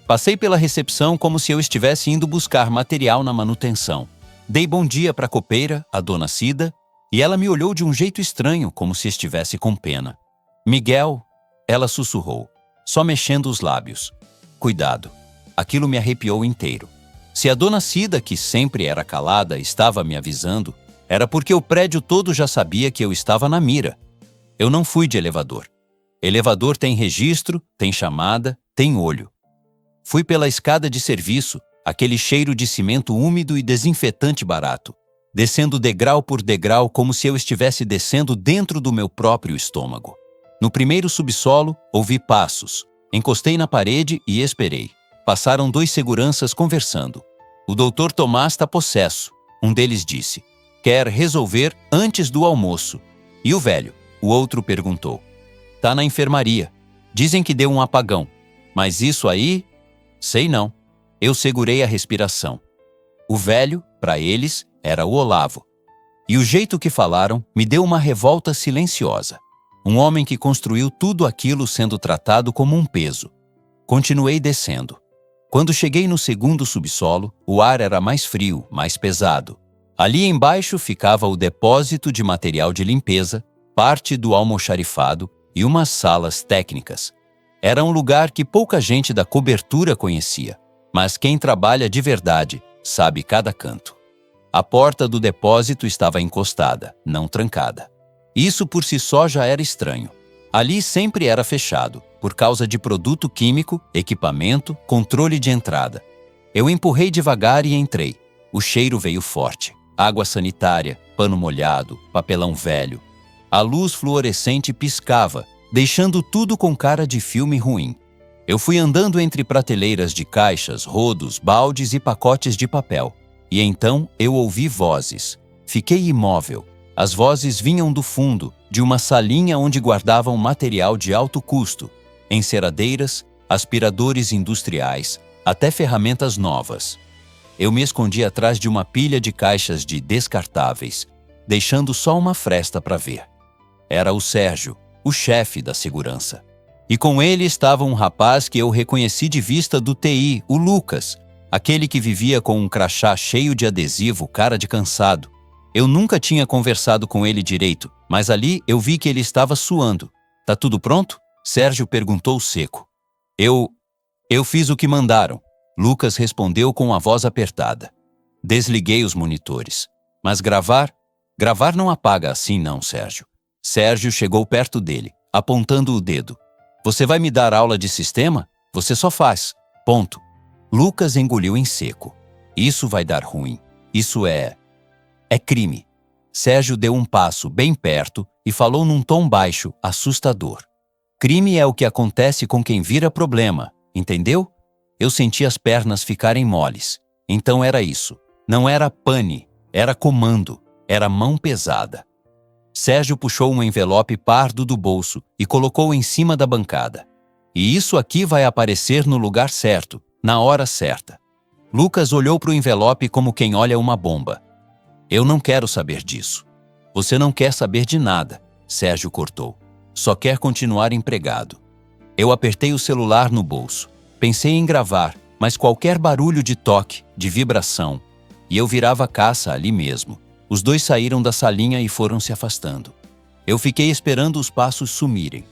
Passei pela recepção como se eu estivesse indo buscar material na manutenção. Dei bom dia para a copeira, a dona Cida, e ela me olhou de um jeito estranho, como se estivesse com pena. Miguel, ela sussurrou, só mexendo os lábios. Cuidado. Aquilo me arrepiou inteiro. Se a dona Cida, que sempre era calada, estava me avisando, era porque o prédio todo já sabia que eu estava na mira. Eu não fui de elevador. Elevador tem registro, tem chamada, tem olho. Fui pela escada de serviço, aquele cheiro de cimento úmido e desinfetante barato, descendo degrau por degrau como se eu estivesse descendo dentro do meu próprio estômago. No primeiro subsolo, ouvi passos. Encostei na parede e esperei. Passaram 2 seguranças conversando. O doutor Tomás está possesso. Um deles disse: quer resolver antes do almoço. E o velho? O outro perguntou. Tá na enfermaria. Dizem que deu um apagão. Mas isso aí? Sei não. Eu segurei a respiração. O velho, para eles, era o Olavo. E o jeito que falaram me deu uma revolta silenciosa. Um homem que construiu tudo aquilo sendo tratado como um peso. Continuei descendo. Quando cheguei no segundo subsolo, o ar era mais frio, mais pesado. Ali embaixo ficava o depósito de material de limpeza, parte do almoxarifado e umas salas técnicas. Era um lugar que pouca gente da cobertura conhecia, mas quem trabalha de verdade sabe cada canto. A porta do depósito estava encostada, não trancada. Isso por si só já era estranho. Ali sempre era fechado, por causa de produto químico, equipamento, controle de entrada. Eu empurrei devagar e entrei. O cheiro veio forte. Água sanitária, pano molhado, papelão velho. A luz fluorescente piscava, deixando tudo com cara de filme ruim. Eu fui andando entre prateleiras de caixas, rodos, baldes e pacotes de papel. E então eu ouvi vozes. Fiquei imóvel. As vozes vinham do fundo, de uma salinha onde guardavam material de alto custo, enceradeiras, aspiradores industriais, até ferramentas novas. Eu me escondi atrás de uma pilha de caixas de descartáveis, deixando só uma fresta para ver. Era o Sérgio, o chefe da segurança. E com ele estava um rapaz que eu reconheci de vista do TI, o Lucas, aquele que vivia com um crachá cheio de adesivo, cara de cansado. Eu nunca tinha conversado com ele direito, mas ali eu vi que ele estava suando. Tá tudo pronto? Sérgio perguntou seco. Eu fiz o que mandaram. Lucas respondeu com a voz apertada. Desliguei os monitores. Mas gravar? Gravar não apaga assim não, Sérgio. Sérgio chegou perto dele, apontando o dedo. Você vai me dar aula de sistema? Você só faz. Ponto. Lucas engoliu em seco. Isso vai dar ruim. Isso é crime. Sérgio deu um passo bem perto e falou num tom baixo, assustador. Crime é o que acontece com quem vira problema, entendeu? Eu senti as pernas ficarem moles. Então era isso. Não era pane, era comando, era mão pesada. Sérgio puxou um envelope pardo do bolso e colocou em cima da bancada. E isso aqui vai aparecer no lugar certo, na hora certa. Lucas olhou para o envelope como quem olha uma bomba. Eu não quero saber disso. Você não quer saber de nada, Sérgio cortou. Só quer continuar empregado. Eu apertei o celular no bolso. Pensei em gravar, mas qualquer barulho de toque, de vibração, e eu virava caça ali mesmo. Os dois saíram da salinha e foram se afastando. Eu fiquei esperando os passos sumirem.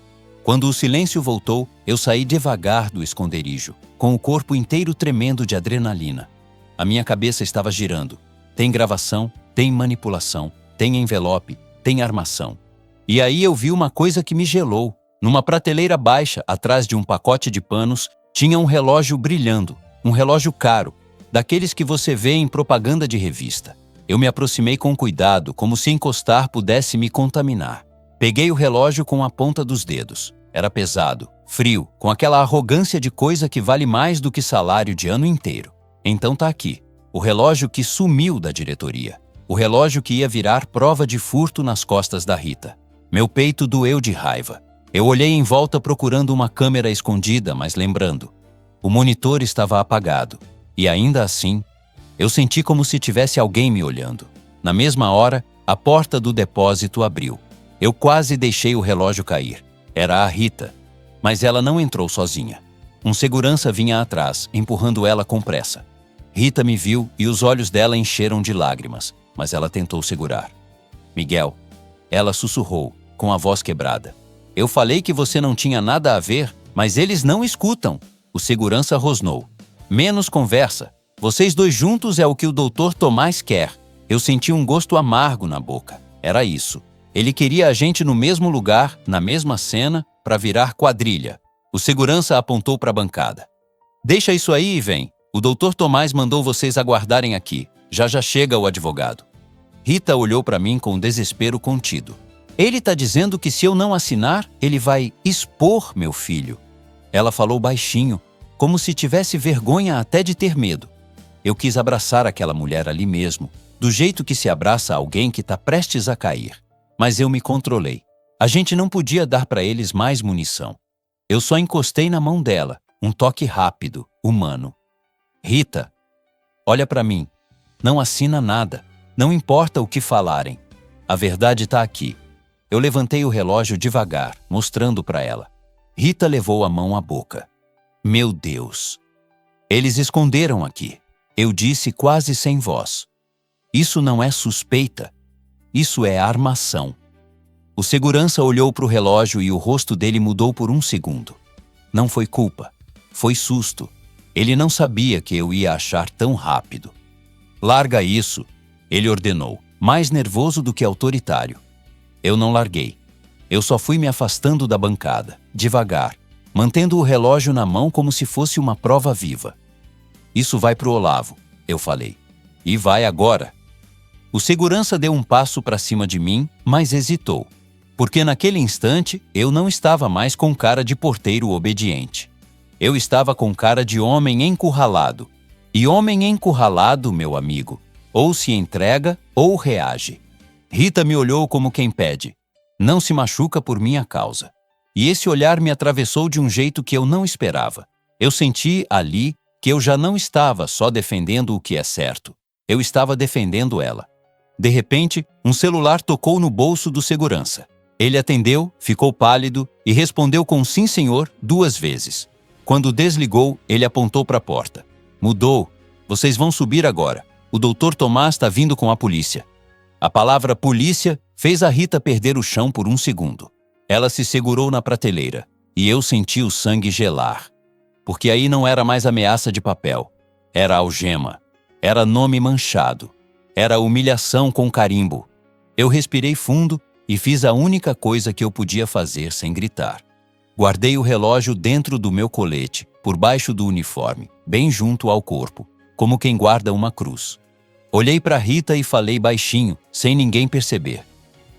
Quando o silêncio voltou, eu saí devagar do esconderijo, com o corpo inteiro tremendo de adrenalina. A minha cabeça estava girando. Tem gravação, tem manipulação, tem envelope, tem armação. E aí eu vi uma coisa que me gelou. Numa prateleira baixa, atrás de um pacote de panos, tinha um relógio brilhando, um relógio caro, daqueles que você vê em propaganda de revista. Eu me aproximei com cuidado, como se encostar pudesse me contaminar. Peguei o relógio com a ponta dos dedos. Era pesado, frio, com aquela arrogância de coisa que vale mais do que salário de ano inteiro. Então tá aqui, o relógio que sumiu da diretoria. O relógio que ia virar prova de furto nas costas da Rita. Meu peito doeu de raiva. Eu olhei em volta procurando uma câmera escondida, mas lembrando. O monitor estava apagado. E ainda assim, eu senti como se tivesse alguém me olhando. Na mesma hora, a porta do depósito abriu. Eu quase deixei o relógio cair. Era a Rita. Mas ela não entrou sozinha. Um segurança vinha atrás, empurrando ela com pressa. Rita me viu e os olhos dela encheram de lágrimas, mas ela tentou segurar. Miguel, ela sussurrou, com a voz quebrada. Eu falei que você não tinha nada a ver, mas eles não escutam. O segurança rosnou. Menos conversa. Vocês dois juntos é o que o Dr. Tomás quer. Eu senti um gosto amargo na boca. Era isso. Ele queria a gente no mesmo lugar, na mesma cena, para virar quadrilha. O segurança apontou para a bancada. Deixa isso aí e vem. O Dr. Tomás mandou vocês aguardarem aqui. Já chega o advogado. Rita olhou para mim com desespero contido. Ele está dizendo que se eu não assinar, ele vai expor meu filho. Ela falou baixinho, como se tivesse vergonha até de ter medo. Eu quis abraçar aquela mulher ali mesmo, do jeito que se abraça alguém que está prestes a cair. Mas eu me controlei. A gente não podia dar para eles mais munição. Eu só encostei na mão dela, um toque rápido, humano. Rita, olha para mim. Não assina nada. Não importa o que falarem. A verdade está aqui. Eu levantei o relógio devagar, mostrando para ela. Rita levou a mão à boca. Meu Deus! Eles esconderam aqui. Eu disse quase sem voz. Isso não é suspeita. Isso é armação. O segurança olhou para o relógio e o rosto dele mudou por um segundo. Não foi culpa. Foi susto. Ele não sabia que eu ia achar tão rápido. Larga isso, ele ordenou, mais nervoso do que autoritário. Eu não larguei. Eu só fui me afastando da bancada, devagar, mantendo o relógio na mão como se fosse uma prova viva. Isso vai pro Olavo, eu falei. E vai agora. O segurança deu um passo para cima de mim, mas hesitou. Porque naquele instante eu não estava mais com cara de porteiro obediente. Eu estava com cara de homem encurralado. E homem encurralado, meu amigo, ou se entrega ou reage. Rita me olhou como quem pede. Não se machuca por minha causa. E esse olhar me atravessou de um jeito que eu não esperava. Eu senti ali que eu já não estava só defendendo o que é certo. Eu estava defendendo ela. De repente, um celular tocou no bolso do segurança. Ele atendeu, ficou pálido e respondeu com sim senhor 2 vezes. Quando desligou, ele apontou para a porta. Mudou. Vocês vão subir agora. O Dr. Tomás está vindo com a polícia. A palavra polícia fez a Rita perder o chão por um segundo. Ela se segurou na prateleira e eu senti o sangue gelar. Porque aí não era mais ameaça de papel. Era algema. Era nome manchado. Era humilhação com carimbo. Eu respirei fundo e fiz a única coisa que eu podia fazer sem gritar. Guardei o relógio dentro do meu colete, por baixo do uniforme, bem junto ao corpo, como quem guarda uma cruz. Olhei para Rita e falei baixinho, sem ninguém perceber.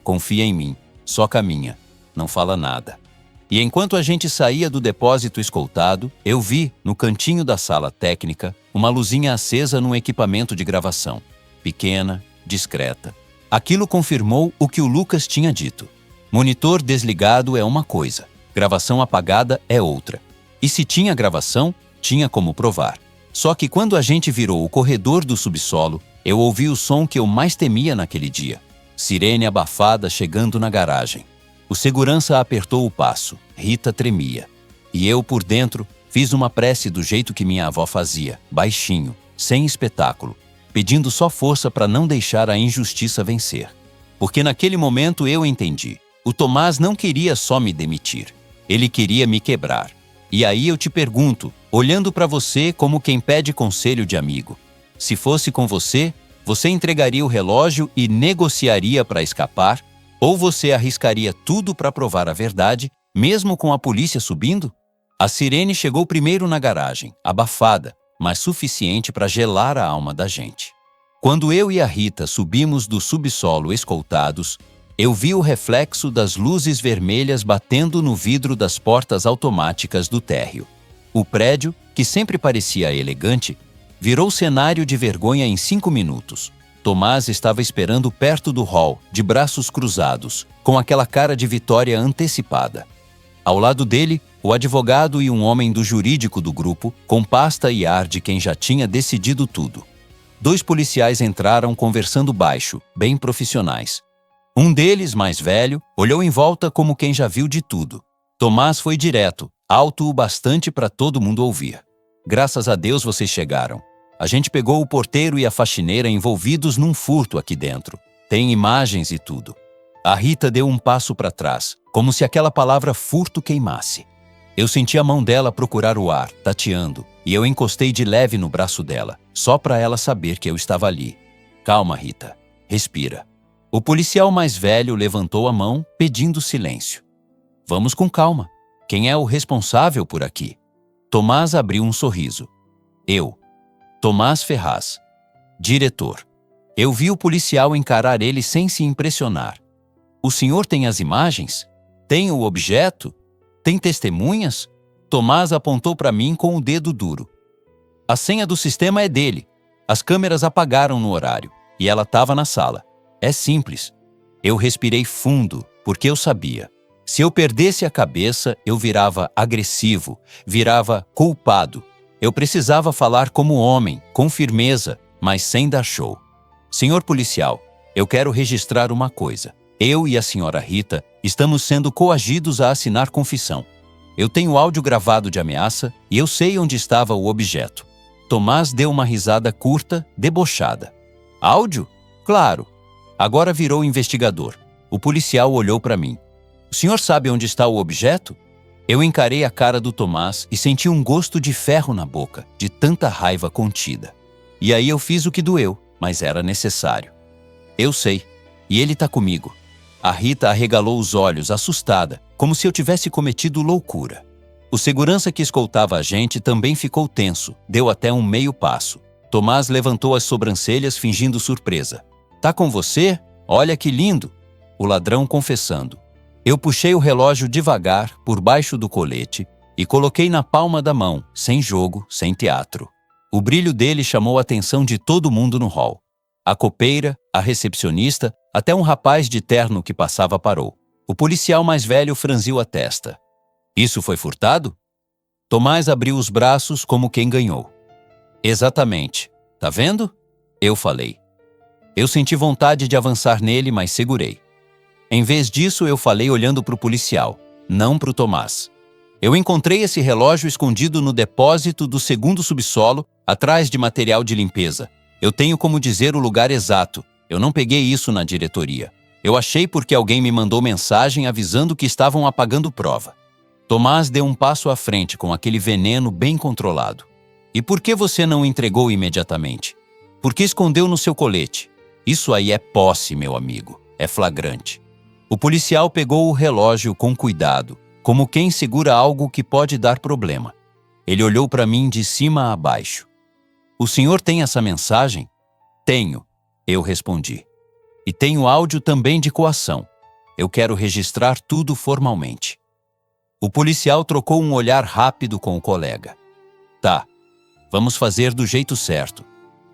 Confia em mim, só caminha, não fala nada. E enquanto a gente saía do depósito escoltado, eu vi, no cantinho da sala técnica, uma luzinha acesa num equipamento de gravação. Pequena, discreta. Aquilo confirmou o que o Lucas tinha dito. Monitor desligado é uma coisa. Gravação apagada é outra. E se tinha gravação, tinha como provar. Só que quando a gente virou o corredor do subsolo, eu ouvi o som que eu mais temia naquele dia. Sirene abafada chegando na garagem. O segurança apertou o passo. Rita tremia. E eu, por dentro, fiz uma prece do jeito que minha avó fazia, baixinho, sem espetáculo, pedindo só força para não deixar a injustiça vencer. Porque naquele momento eu entendi. O Tomás não queria só me demitir. Ele queria me quebrar. E aí eu te pergunto, olhando para você como quem pede conselho de amigo, se fosse com você, você entregaria o relógio e negociaria para escapar? Ou você arriscaria tudo para provar a verdade, mesmo com a polícia subindo? A sirene chegou primeiro na garagem, abafada, mas suficiente para gelar a alma da gente. Quando eu e a Rita subimos do subsolo escoltados, eu vi o reflexo das luzes vermelhas batendo no vidro das portas automáticas do térreo. O prédio, que sempre parecia elegante, virou cenário de vergonha em 5 minutos. Tomás estava esperando perto do hall, de braços cruzados, com aquela cara de vitória antecipada. Ao lado dele, o advogado e um homem do jurídico do grupo, com pasta e ar de quem já tinha decidido tudo. 2 policiais entraram conversando baixo, bem profissionais. Um deles, mais velho, olhou em volta como quem já viu de tudo. Tomás foi direto, alto o bastante para todo mundo ouvir. Graças a Deus vocês chegaram. A gente pegou o porteiro e a faxineira envolvidos num furto aqui dentro. Tem imagens e tudo. A Rita deu um passo para trás, como se aquela palavra furto queimasse. Eu senti a mão dela procurar o ar, tateando, e eu encostei de leve no braço dela, só para ela saber que eu estava ali. Calma, Rita. Respira. O policial mais velho levantou a mão, pedindo silêncio. Vamos com calma. Quem é o responsável por aqui? Tomás abriu um sorriso. Eu. Tomás Ferraz. Diretor. Eu vi o policial encarar ele sem se impressionar. O senhor tem as imagens? Tem o objeto? Tem testemunhas? Tomás apontou para mim com o dedo duro. A senha do sistema é dele. As câmeras apagaram no horário, e ela estava na sala. É simples. Eu respirei fundo, porque eu sabia. Se eu perdesse a cabeça, eu virava agressivo, virava culpado. Eu precisava falar como homem, com firmeza, mas sem dar show. Senhor policial, eu quero registrar uma coisa. Eu e a senhora Rita estamos sendo coagidos a assinar confissão. Eu tenho áudio gravado de ameaça e eu sei onde estava o objeto. Tomás deu uma risada curta, debochada. Áudio? Claro. Agora virou investigador. O policial olhou para mim. O senhor sabe onde está o objeto? Eu encarei a cara do Tomás e senti um gosto de ferro na boca, de tanta raiva contida. E aí eu fiz o que doeu, mas era necessário. Eu sei. E ele está comigo. A Rita arregalou os olhos, assustada, como se eu tivesse cometido loucura. O segurança que escoltava a gente também ficou tenso, deu até um meio passo. Tomás levantou as sobrancelhas fingindo surpresa. Tá com você? Olha que lindo! O ladrão confessando. Eu puxei o relógio devagar, por baixo do colete, e coloquei na palma da mão, sem jogo, sem teatro. O brilho dele chamou a atenção de todo mundo no hall. A copeira, a recepcionista, até um rapaz de terno que passava parou. O policial mais velho franziu a testa. Isso foi furtado? Tomás abriu os braços como quem ganhou. Exatamente. Tá vendo? Eu falei. Eu senti vontade de avançar nele, mas segurei. Em vez disso, eu falei olhando para o policial, não para o Tomás. Eu encontrei esse relógio escondido no depósito do 2º subsolo, atrás de material de limpeza. Eu tenho como dizer o lugar exato. Eu não peguei isso na diretoria. Eu achei porque alguém me mandou mensagem avisando que estavam apagando prova. Tomás deu um passo à frente com aquele veneno bem controlado. E por que você não entregou imediatamente? Por que escondeu no seu colete? Isso aí é posse, meu amigo. É flagrante. O policial pegou o relógio com cuidado, como quem segura algo que pode dar problema. Ele olhou para mim de cima a baixo. O senhor tem essa mensagem? Tenho, eu respondi. E tenho áudio também de coação. Eu quero registrar tudo formalmente. O policial trocou um olhar rápido com o colega. Tá, vamos fazer do jeito certo.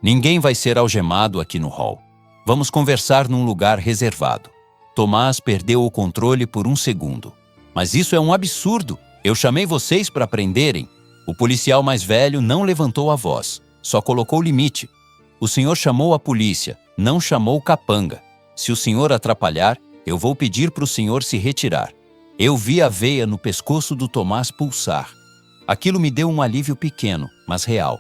Ninguém vai ser algemado aqui no hall. Vamos conversar num lugar reservado. Tomás perdeu o controle por um segundo. Mas isso é um absurdo. Eu chamei vocês para prenderem. O policial mais velho não levantou a voz, só colocou limite. O senhor chamou a polícia, não chamou o capanga. Se o senhor atrapalhar, eu vou pedir para o senhor se retirar. Eu vi a veia no pescoço do Tomás pulsar. Aquilo me deu um alívio pequeno, mas real.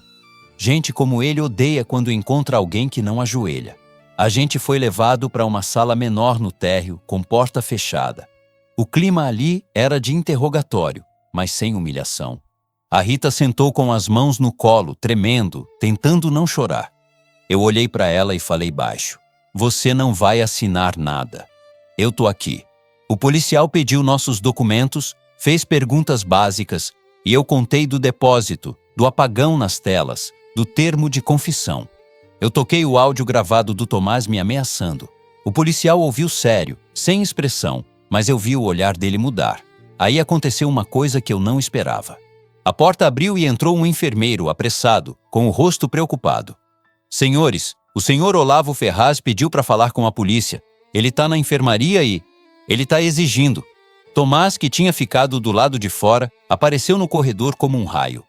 Gente como ele odeia quando encontra alguém que não ajoelha. A gente foi levado para uma sala menor no térreo, com porta fechada. O clima ali era de interrogatório, mas sem humilhação. A Rita sentou com as mãos no colo, tremendo, tentando não chorar. Eu olhei para ela e falei baixo: "Você não vai assinar nada. Eu tô aqui." O policial pediu nossos documentos, fez perguntas básicas e eu contei do depósito, do apagão nas telas, do termo de confissão. Eu toquei o áudio gravado do Tomás me ameaçando. O policial ouviu sério, sem expressão, mas eu vi o olhar dele mudar. Aí aconteceu uma coisa que eu não esperava. A porta abriu e entrou um enfermeiro, apressado, com o rosto preocupado. "Senhores, o senhor Olavo Ferraz pediu para falar com a polícia. Ele tá na enfermaria e ele tá exigindo." Tomás, que tinha ficado do lado de fora, apareceu no corredor como um raio.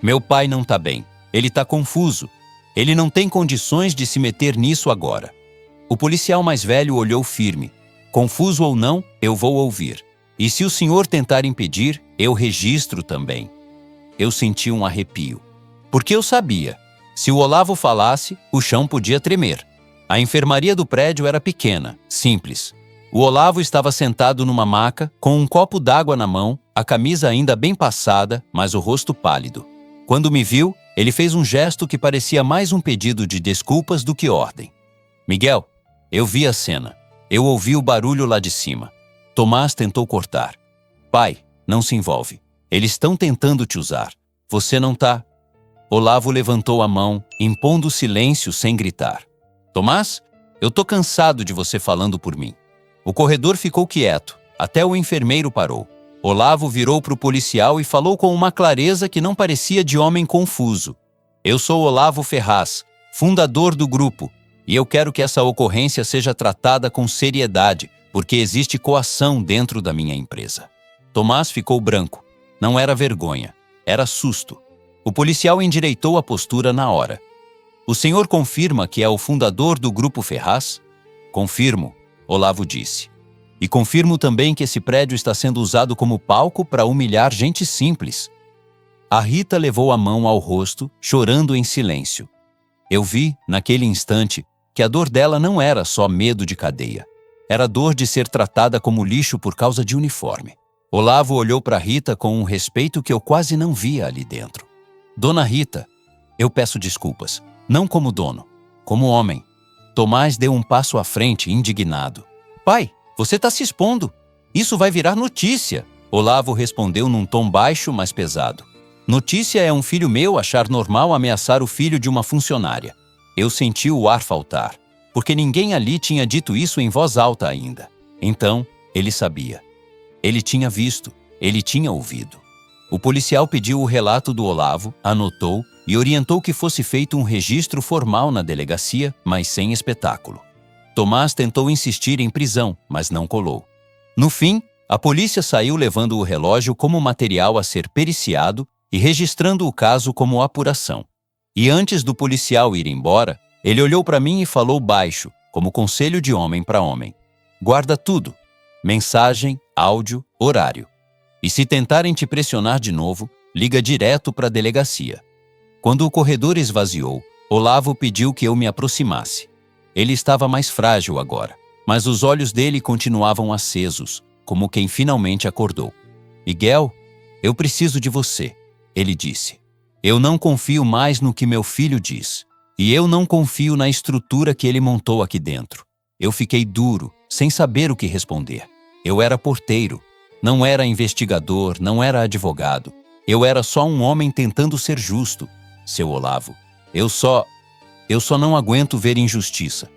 "Meu pai não tá bem. Ele tá confuso. Ele não tem condições de se meter nisso agora." O policial mais velho olhou firme. "Confuso ou não, eu vou ouvir. E se o senhor tentar impedir, eu registro também." Eu senti um arrepio. Porque eu sabia. Se o Olavo falasse, o chão podia tremer. A enfermaria do prédio era pequena, simples. O Olavo estava sentado numa maca, com um copo d'água na mão, a camisa ainda bem passada, mas o rosto pálido. Quando me viu, ele fez um gesto que parecia mais um pedido de desculpas do que ordem. "Miguel, eu vi a cena. Eu ouvi o barulho lá de cima." Tomás tentou cortar. "Pai, não se envolve. Eles estão tentando te usar. Você não tá..." Olavo levantou a mão, impondo silêncio sem gritar. "Tomás, eu tô cansado de você falando por mim." O corredor ficou quieto, até o enfermeiro parou. Olavo virou para o policial e falou com uma clareza que não parecia de homem confuso. "Eu sou Olavo Ferraz, fundador do grupo, e eu quero que essa ocorrência seja tratada com seriedade, porque existe coação dentro da minha empresa." Tomás ficou branco. Não era vergonha, era susto. O policial endireitou a postura na hora. "O senhor confirma que é o fundador do Grupo Ferraz?" "Confirmo," Olavo disse. "E confirmo também que esse prédio está sendo usado como palco para humilhar gente simples." A Rita levou a mão ao rosto, chorando em silêncio. Eu vi, naquele instante, que a dor dela não era só medo de cadeia. Era dor de ser tratada como lixo por causa de uniforme. Olavo olhou para Rita com um respeito que eu quase não via ali dentro. "Dona Rita, eu peço desculpas, não como dono, como homem." Tomás deu um passo à frente, indignado. "Pai, você está se expondo. Isso vai virar notícia." Olavo respondeu num tom baixo, mas pesado. "Notícia é um filho meu achar normal ameaçar o filho de uma funcionária." Eu senti o ar faltar, porque ninguém ali tinha dito isso em voz alta ainda. Então, ele sabia. Ele tinha visto, ele tinha ouvido. O policial pediu o relato do Olavo, anotou e orientou que fosse feito um registro formal na delegacia, mas sem espetáculo. Tomás tentou insistir em prisão, mas não colou. No fim, a polícia saiu levando o relógio como material a ser periciado e registrando o caso como apuração. E antes do policial ir embora, ele olhou para mim e falou baixo, como conselho de homem para homem: "Guarda tudo. Mensagem, áudio, horário. E se tentarem te pressionar de novo, liga direto para a delegacia." Quando o corredor esvaziou, Olavo pediu que eu me aproximasse. Ele estava mais frágil agora, mas os olhos dele continuavam acesos, como quem finalmente acordou. "Miguel, eu preciso de você," ele disse. "Eu não confio mais no que meu filho diz. E eu não confio na estrutura que ele montou aqui dentro." Eu fiquei duro, sem saber o que responder. Eu era porteiro. Não era investigador, não era advogado. Eu era só um homem tentando ser justo. "Seu Olavo, eu só não aguento ver injustiça."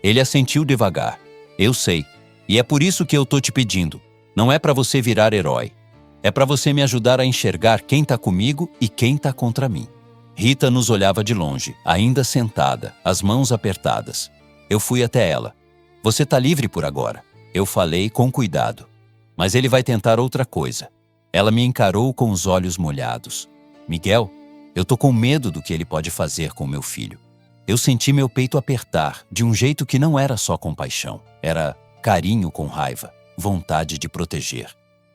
Ele assentiu devagar. "Eu sei. E é por isso que eu tô te pedindo. Não é para você virar herói. É para você me ajudar a enxergar quem tá comigo e quem tá contra mim." Rita nos olhava de longe, ainda sentada, as mãos apertadas. Eu fui até ela. "Você tá livre por agora," eu falei com cuidado. "Mas ele vai tentar outra coisa." Ela me encarou com os olhos molhados. "Miguel, eu tô com medo do que ele pode fazer com meu filho." Eu senti meu peito apertar, de um jeito que não era só compaixão. Era carinho com raiva, vontade de proteger.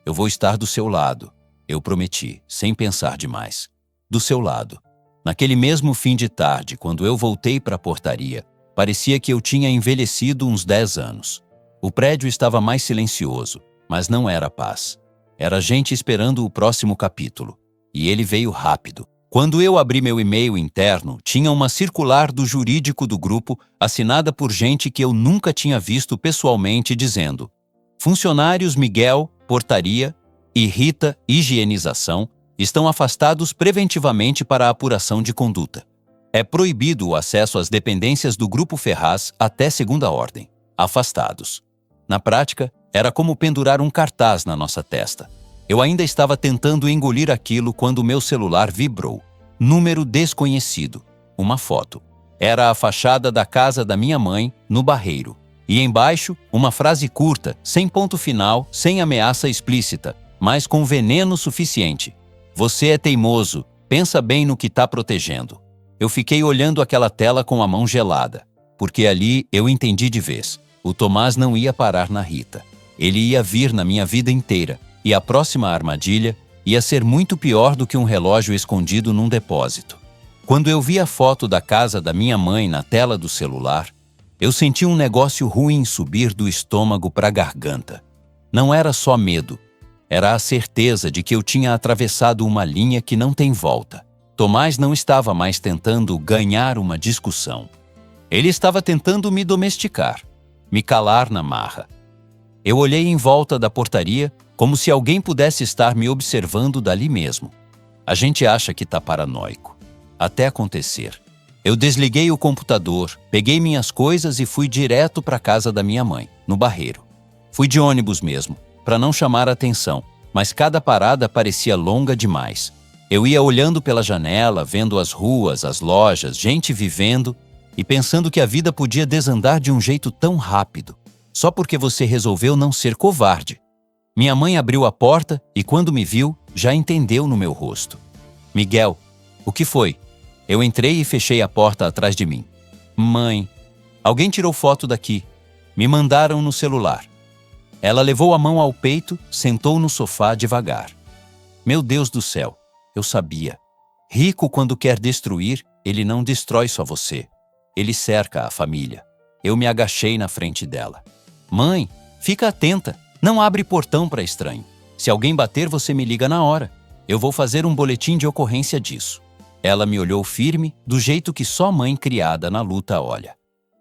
Eu vou estar do seu lado. Eu prometi, sem pensar demais. Do seu lado. Naquele mesmo fim de tarde, quando eu voltei para a portaria, parecia que eu tinha envelhecido uns 10 anos. O prédio estava mais silencioso, mas não era paz. Era gente esperando o próximo capítulo. E ele veio rápido. Quando eu abri meu e-mail interno, tinha uma circular do jurídico do grupo, assinada por gente que eu nunca tinha visto pessoalmente, dizendo: funcionários Miguel, portaria, e Rita, higienização, estão afastados preventivamente para a apuração de conduta. É proibido o acesso às dependências do Grupo Ferraz até segunda ordem. Afastados. Na prática, era como pendurar um cartaz na nossa testa. Eu ainda estava tentando engolir aquilo quando meu celular vibrou. Número desconhecido. Uma foto. Era a fachada da casa da minha mãe, no Barreiro. E embaixo, uma frase curta, sem ponto final, sem ameaça explícita, mas com veneno suficiente. Você é teimoso, pensa bem no que está protegendo. Eu fiquei olhando aquela tela com a mão gelada, porque ali eu entendi de vez. O Tomás não ia parar na Rita. Ele ia vir na minha vida inteira, e a próxima armadilha ia ser muito pior do que um relógio escondido num depósito. Quando eu vi a foto da casa da minha mãe na tela do celular, eu senti um negócio ruim subir do estômago para a garganta. Não era só medo. Era a certeza de que eu tinha atravessado uma linha que não tem volta. Tomás não estava mais tentando ganhar uma discussão. Ele estava tentando me domesticar, me calar na marra. Eu olhei em volta da portaria como se alguém pudesse estar me observando dali mesmo. A gente acha que está paranoico. Até acontecer. Eu desliguei o computador, peguei minhas coisas e fui direto para a casa da minha mãe, no Barreiro. Fui de ônibus mesmo, para não chamar a atenção, mas cada parada parecia longa demais. Eu ia olhando pela janela, vendo as ruas, as lojas, gente vivendo e pensando que a vida podia desandar de um jeito tão rápido, só porque você resolveu não ser covarde. Minha mãe abriu a porta e, quando me viu, já entendeu no meu rosto. Miguel, o que foi? Eu entrei e fechei a porta atrás de mim. Mãe, alguém tirou foto daqui. Me mandaram no celular. Ela levou a mão ao peito, sentou no sofá devagar. Meu Deus do céu, eu sabia. Rico, quando quer destruir, ele não destrói só você. Ele cerca a família. Eu me agachei na frente dela. Mãe, fica atenta. Não abre portão para estranho. Se alguém bater, você me liga na hora. Eu vou fazer um boletim de ocorrência disso. Ela me olhou firme, do jeito que só mãe criada na luta olha.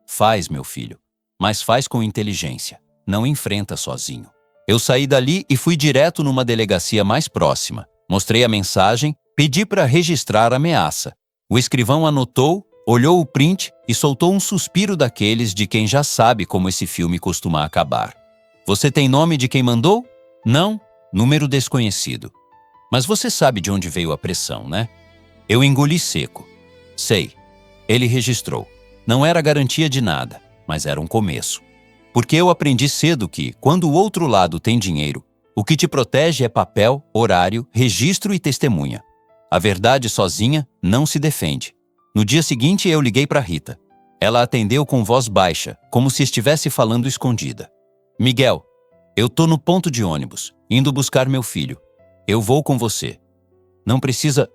Faz, meu filho, mas faz com inteligência. Não enfrenta sozinho. Eu saí dali e fui direto numa delegacia mais próxima. Mostrei a mensagem, pedi para registrar a ameaça. O escrivão anotou, olhou o print e soltou um suspiro daqueles de quem já sabe como esse filme costuma acabar. Você tem nome de quem mandou? Não, número desconhecido. Mas você sabe de onde veio a pressão, né? Eu engoli seco. Sei. Ele registrou. Não era garantia de nada, mas era um começo. Porque eu aprendi cedo que, quando o outro lado tem dinheiro, o que te protege é papel, horário, registro e testemunha. A verdade sozinha não se defende. No dia seguinte, eu liguei para Rita. Ela atendeu com voz baixa, como se estivesse falando escondida. Miguel, eu tô no ponto de ônibus, indo buscar meu filho. Eu vou com você. Não precisa...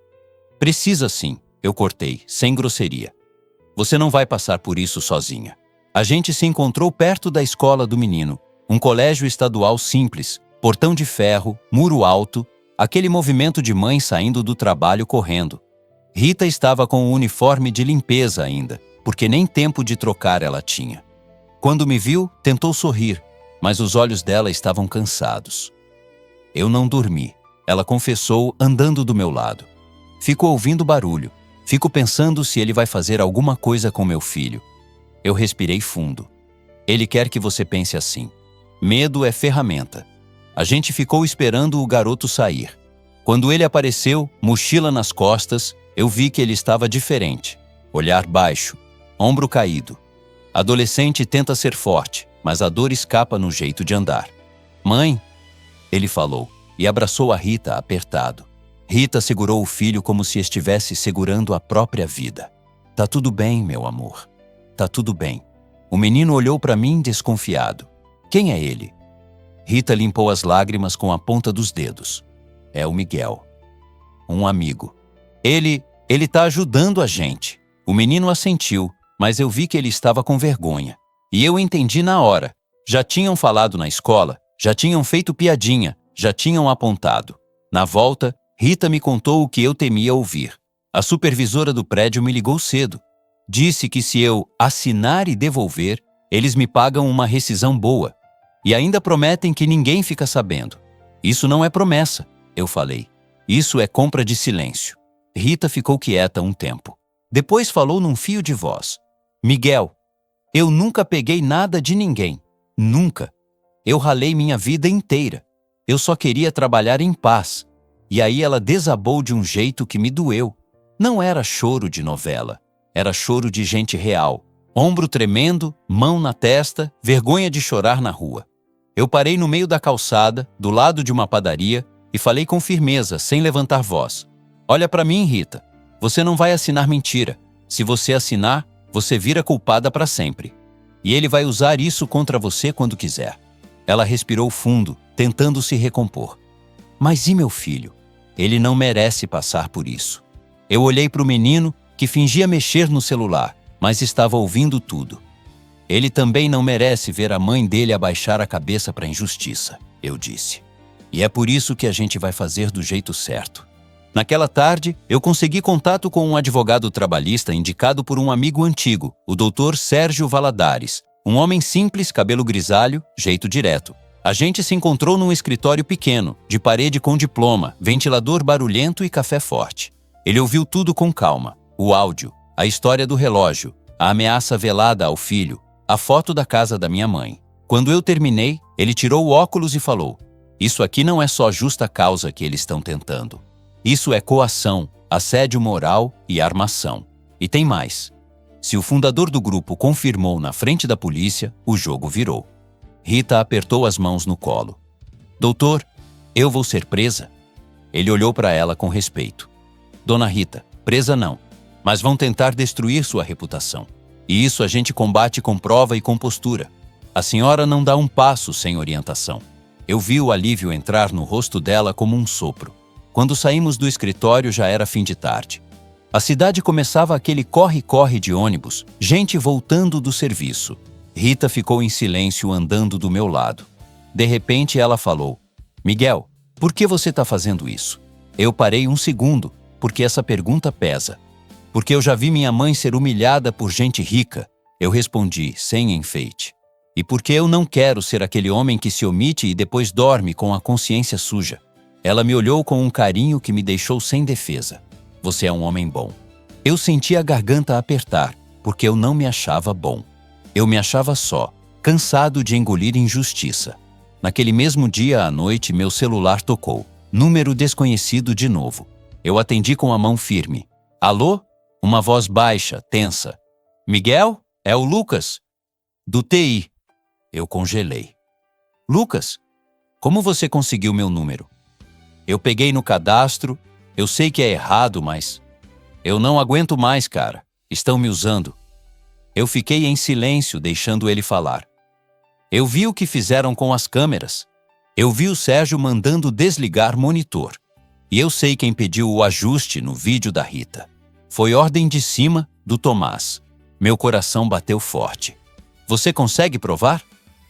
Precisa sim, eu cortei, sem grosseria. Você não vai passar por isso sozinha. A gente se encontrou perto da escola do menino, um colégio estadual simples, portão de ferro, muro alto, aquele movimento de mãe saindo do trabalho correndo. Rita estava com o uniforme de limpeza ainda, porque nem tempo de trocar ela tinha. Quando me viu, tentou sorrir, mas os olhos dela estavam cansados. Eu não dormi, ela confessou andando do meu lado. Fico ouvindo barulho, fico pensando se ele vai fazer alguma coisa com meu filho. Eu respirei fundo. Ele quer que você pense assim. Medo é ferramenta. A gente ficou esperando o garoto sair. Quando ele apareceu, mochila nas costas, eu vi que ele estava diferente. Olhar baixo, ombro caído. Adolescente tenta ser forte, mas a dor escapa no jeito de andar. Mãe, ele falou, e abraçou a Rita apertado. Rita segurou o filho como se estivesse segurando a própria vida. Tá tudo bem, meu amor. Tá tudo bem. O menino olhou para mim desconfiado. Quem é ele? Rita limpou as lágrimas com a ponta dos dedos. É o Miguel. Um amigo. Ele tá ajudando a gente. O menino assentiu, mas eu vi que ele estava com vergonha. E eu entendi na hora. Já tinham falado na escola, já tinham feito piadinha, já tinham apontado. Na volta, Rita me contou o que eu temia ouvir. A supervisora do prédio me ligou cedo. Disse que se eu assinar e devolver, eles me pagam uma rescisão boa. E ainda prometem que ninguém fica sabendo. Isso não é promessa, eu falei. Isso é compra de silêncio. Rita ficou quieta um tempo. Depois falou num fio de voz. Miguel, eu nunca peguei nada de ninguém. Nunca. Eu ralei minha vida inteira. Eu só queria trabalhar em paz. E aí ela desabou de um jeito que me doeu. Não era choro de novela. Era choro de gente real. Ombro tremendo, mão na testa, vergonha de chorar na rua. Eu parei no meio da calçada, do lado de uma padaria, e falei com firmeza, sem levantar voz. Olha pra mim, Rita. Você não vai assinar mentira. Se você assinar, você vira culpada para sempre. E ele vai usar isso contra você quando quiser. Ela respirou fundo, tentando se recompor. Mas e meu filho? Ele não merece passar por isso. Eu olhei para o menino, que fingia mexer no celular, mas estava ouvindo tudo. Ele também não merece ver a mãe dele abaixar a cabeça para a injustiça, eu disse. E é por isso que a gente vai fazer do jeito certo. Naquela tarde, eu consegui contato com um advogado trabalhista indicado por um amigo antigo, o Dr. Sérgio Valadares, um homem simples, cabelo grisalho, jeito direto. A gente se encontrou num escritório pequeno, de parede com diploma, ventilador barulhento e café forte. Ele ouviu tudo com calma. O áudio, a história do relógio, a ameaça velada ao filho, a foto da casa da minha mãe. Quando eu terminei, ele tirou o óculos e falou: Isso aqui não é só justa causa que eles estão tentando. Isso é coação, assédio moral e armação. E tem mais. Se o fundador do grupo confirmou na frente da polícia, o jogo virou. Rita apertou as mãos no colo. Doutor, eu vou ser presa? Ele olhou para ela com respeito. Dona Rita, presa não, mas vão tentar destruir sua reputação. E isso a gente combate com prova e com postura. A senhora não dá um passo sem orientação. Eu vi o alívio entrar no rosto dela como um sopro. Quando saímos do escritório já era fim de tarde. A cidade começava aquele corre-corre de ônibus, gente voltando do serviço. Rita ficou em silêncio andando do meu lado. De repente ela falou: Miguel, por que você está fazendo isso? Eu parei um segundo, porque essa pergunta pesa. Porque eu já vi minha mãe ser humilhada por gente rica. Eu respondi, sem enfeite. E porque eu não quero ser aquele homem que se omite e depois dorme com a consciência suja. Ela me olhou com um carinho que me deixou sem defesa. Você é um homem bom. Eu senti a garganta apertar, porque eu não me achava bom. Eu me achava só, cansado de engolir injustiça. Naquele mesmo dia à noite, meu celular tocou. Número desconhecido de novo. Eu atendi com a mão firme. Alô? Uma voz baixa, tensa. Miguel? É o Lucas? Do TI. Eu congelei. Lucas? Como você conseguiu meu número? Eu peguei no cadastro. Eu sei que é errado, mas... Eu não aguento mais, cara. Estão me usando. Eu fiquei em silêncio, deixando ele falar. Eu vi o que fizeram com as câmeras. Eu vi o Sérgio mandando desligar monitor. E eu sei quem pediu o ajuste no vídeo da Rita. Foi ordem de cima do Tomás. Meu coração bateu forte. Você consegue provar?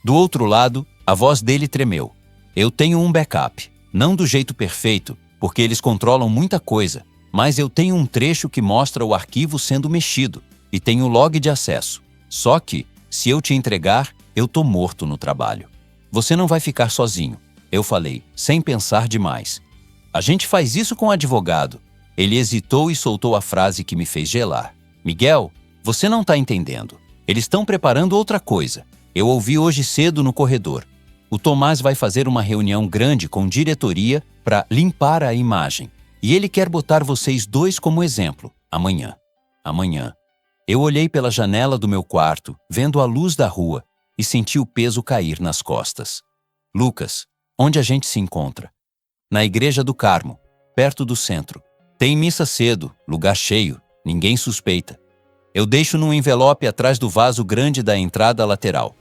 Do outro lado, a voz dele tremeu. Eu tenho um backup. Não do jeito perfeito, porque eles controlam muita coisa, mas eu tenho um trecho que mostra o arquivo sendo mexido e tenho log de acesso. Só que, se eu te entregar, eu tô morto no trabalho. Você não vai ficar sozinho, eu falei, sem pensar demais. A gente faz isso com o advogado. Ele hesitou e soltou a frase que me fez gelar. Miguel, você não tá entendendo. Eles estão preparando outra coisa. Eu ouvi hoje cedo no corredor. O Tomás vai fazer uma reunião grande com diretoria para limpar a imagem. E ele quer botar vocês dois como exemplo. Amanhã. Eu olhei pela janela do meu quarto, vendo a luz da rua, e senti o peso cair nas costas. Lucas, onde a gente se encontra? Na Igreja do Carmo, perto do centro. Tem missa cedo, lugar cheio, ninguém suspeita. Eu deixo num envelope atrás do vaso grande da entrada lateral.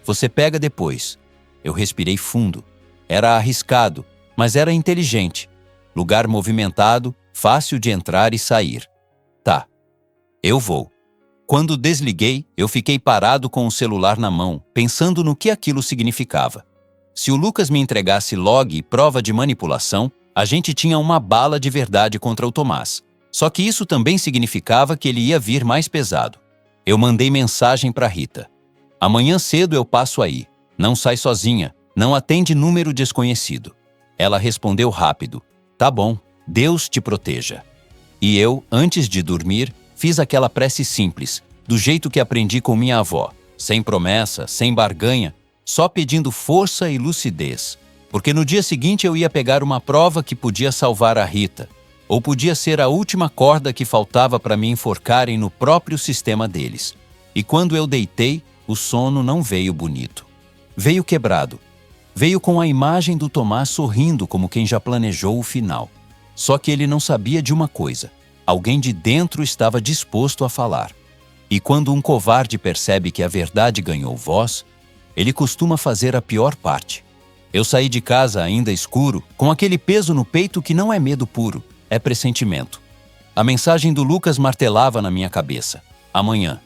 Você pega depois. Eu respirei fundo. Era arriscado, mas era inteligente. Lugar movimentado, fácil de entrar e sair. Tá, eu vou. Quando desliguei, eu fiquei parado com o celular na mão, pensando no que aquilo significava. Se o Lucas me entregasse log e prova de manipulação, a gente tinha uma bala de verdade contra o Tomás. Só que isso também significava que ele ia vir mais pesado. Eu mandei mensagem para Rita. Amanhã cedo eu passo aí. Não sai sozinha. Não atende número desconhecido. Ela respondeu rápido. Tá bom, Deus te proteja. E eu, antes de dormir, fiz aquela prece simples, do jeito que aprendi com minha avó. Sem promessa, sem barganha, só pedindo força e lucidez. Porque no dia seguinte eu ia pegar uma prova que podia salvar a Rita. Ou podia ser a última corda que faltava para me enforcarem no próprio sistema deles. E quando eu deitei, o sono não veio bonito. Veio quebrado. Veio com a imagem do Tomás sorrindo como quem já planejou o final. Só que ele não sabia de uma coisa. Alguém de dentro estava disposto a falar. E quando um covarde percebe que a verdade ganhou voz, ele costuma fazer a pior parte. Eu saí de casa ainda escuro, com aquele peso no peito que não é medo puro, é pressentimento. A mensagem do Lucas martelava na minha cabeça. Amanhã.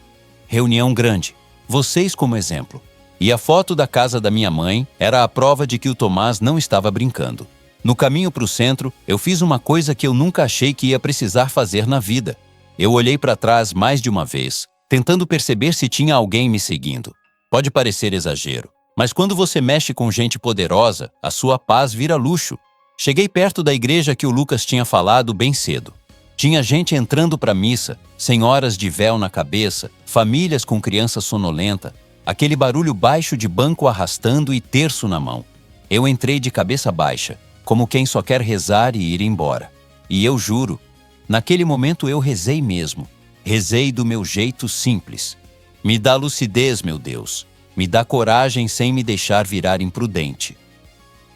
Reunião grande. Vocês como exemplo. E a foto da casa da minha mãe era a prova de que o Tomás não estava brincando. No caminho para o centro, eu fiz uma coisa que eu nunca achei que ia precisar fazer na vida. Eu olhei para trás mais de uma vez, tentando perceber se tinha alguém me seguindo. Pode parecer exagero, mas quando você mexe com gente poderosa, a sua paz vira luxo. Cheguei perto da igreja que o Lucas tinha falado bem cedo. Tinha gente entrando para a missa, senhoras de véu na cabeça, famílias com criança sonolenta, aquele barulho baixo de banco arrastando e terço na mão. Eu entrei de cabeça baixa, como quem só quer rezar e ir embora. E eu juro, naquele momento eu rezei mesmo. Rezei do meu jeito simples. Me dá lucidez, meu Deus. Me dá coragem sem me deixar virar imprudente.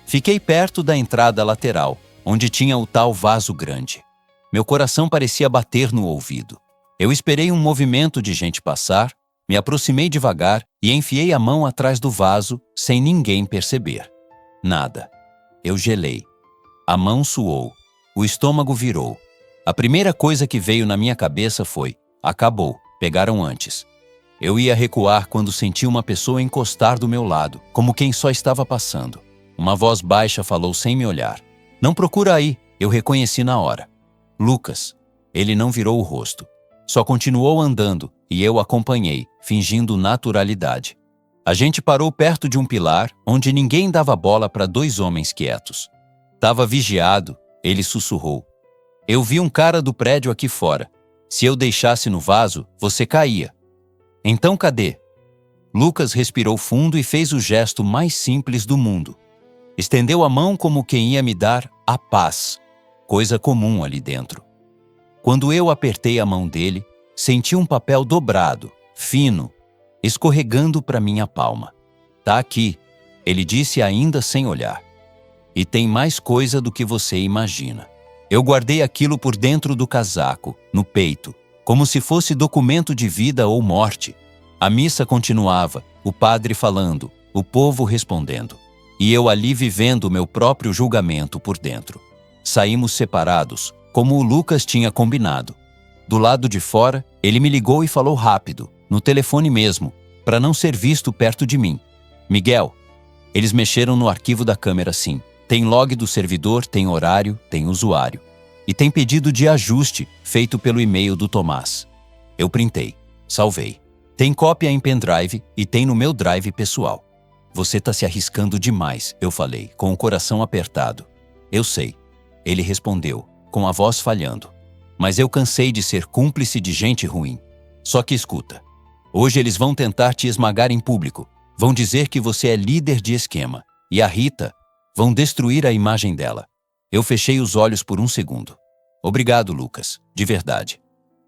Fiquei perto da entrada lateral, onde tinha o tal vaso grande. Meu coração parecia bater no ouvido. Eu esperei um movimento de gente passar, me aproximei devagar e enfiei a mão atrás do vaso sem ninguém perceber. Nada. Eu gelei. A mão suou. O estômago virou. A primeira coisa que veio na minha cabeça foi: acabou, pegaram antes. Eu ia recuar quando senti uma pessoa encostar do meu lado, como quem só estava passando. Uma voz baixa falou sem me olhar. Não procura aí, eu reconheci na hora. Lucas. Ele não virou o rosto. Só continuou andando e eu acompanhei, fingindo naturalidade. A gente parou perto de um pilar onde ninguém dava bola para dois homens quietos. Tava vigiado, ele sussurrou. Eu vi um cara do prédio aqui fora. Se eu deixasse no vaso, você caía. Então cadê? Lucas respirou fundo e fez o gesto mais simples do mundo. Estendeu a mão como quem ia me dar a paz, coisa comum ali dentro. Quando eu apertei a mão dele, senti um papel dobrado, fino, escorregando para minha palma. Tá aqui, ele disse ainda sem olhar. E tem mais coisa do que você imagina. Eu guardei aquilo por dentro do casaco, no peito, como se fosse documento de vida ou morte. A missa continuava, o padre falando, o povo respondendo. E eu ali vivendo o meu próprio julgamento por dentro. Saímos separados, como o Lucas tinha combinado. Do lado de fora, ele me ligou e falou rápido, no telefone mesmo, para não ser visto perto de mim. Miguel, eles mexeram no arquivo da câmera sim. Tem log do servidor, tem horário, tem usuário. E tem pedido de ajuste feito pelo e-mail do Tomás. Eu printei, salvei. Tem cópia em pendrive e tem no meu drive pessoal. Você tá se arriscando demais, eu falei, com o coração apertado. Eu sei. Ele respondeu, com a voz falhando. Mas eu cansei de ser cúmplice de gente ruim. Só que escuta. Hoje eles vão tentar te esmagar em público. Vão dizer que você é líder de esquema. E a Rita, vão destruir a imagem dela. Eu fechei os olhos por um segundo. Obrigado, Lucas. De verdade.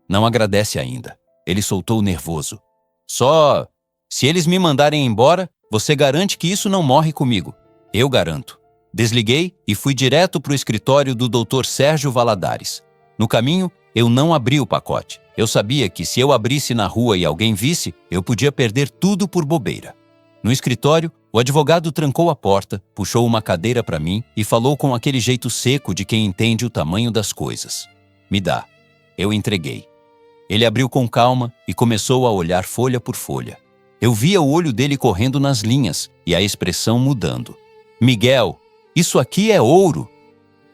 Não agradece ainda. Ele soltou nervoso. Só... Se eles me mandarem embora, você garante que isso não morre comigo. Eu garanto. Desliguei e fui direto para o escritório do Dr. Sérgio Valadares. No caminho, eu não abri o pacote. Eu sabia que se eu abrisse na rua e alguém visse, eu podia perder tudo por bobeira. No escritório, O advogado trancou a porta, puxou uma cadeira para mim e falou com aquele jeito seco de quem entende o tamanho das coisas. Me dá. Eu entreguei. Ele abriu com calma e começou a olhar folha por folha. Eu via o olho dele correndo nas linhas e a expressão mudando. Miguel, isso aqui é ouro.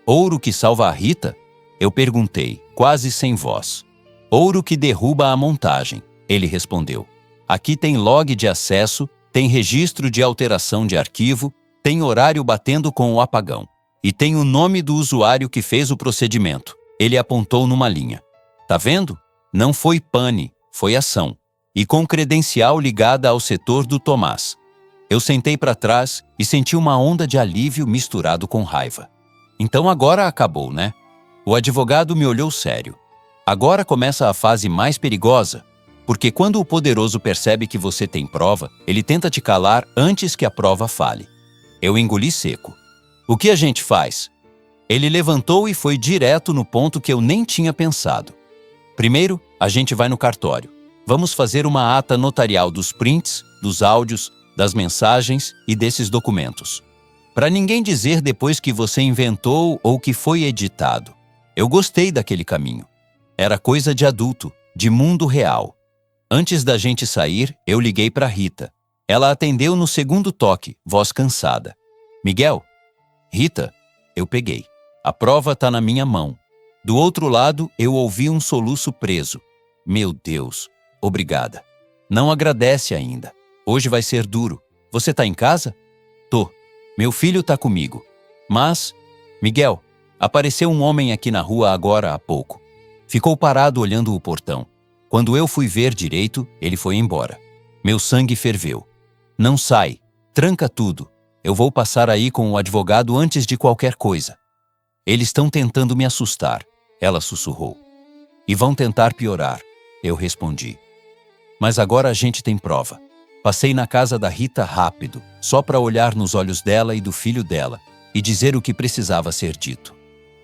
Ouro que salva a Rita? Eu perguntei, quase sem voz. Ouro que derruba a montagem, ele respondeu. Aqui tem log de acesso, tem registro de alteração de arquivo, tem horário batendo com o apagão. E tem o nome do usuário que fez o procedimento. Ele apontou numa linha. Tá vendo? Não foi pane, foi ação. E com credencial ligada ao setor do Tomás. Eu sentei para trás e senti uma onda de alívio misturado com raiva. Então agora acabou, né? O advogado me olhou sério. Agora começa a fase mais perigosa, porque quando o poderoso percebe que você tem prova, ele tenta te calar antes que a prova fale. Eu engoli seco. O que a gente faz? Ele levantou e foi direto no ponto que eu nem tinha pensado. Primeiro, a gente vai no cartório. Vamos fazer uma ata notarial dos prints, dos áudios, das mensagens e desses documentos. Para ninguém dizer depois que você inventou ou que foi editado. Eu gostei daquele caminho. Era coisa de adulto, de mundo real. Antes da gente sair, eu liguei para Rita. Ela atendeu no segundo toque, voz cansada. Miguel? Rita? Eu peguei. A prova tá na minha mão. Do outro lado, eu ouvi um soluço preso. Meu Deus, obrigada. Não agradece ainda. Hoje vai ser duro. Você tá em casa? Tô. Meu filho tá comigo. Mas, Miguel, apareceu um homem aqui na rua agora há pouco. Ficou parado olhando o portão. Quando eu fui ver direito, ele foi embora. Meu sangue ferveu. Não sai. Tranca tudo. Eu vou passar aí com o advogado antes de qualquer coisa. Eles estão tentando me assustar, ela sussurrou. E vão tentar piorar, eu respondi. Mas agora a gente tem prova. Passei na casa da Rita rápido, só para olhar nos olhos dela e do filho dela e dizer o que precisava ser dito.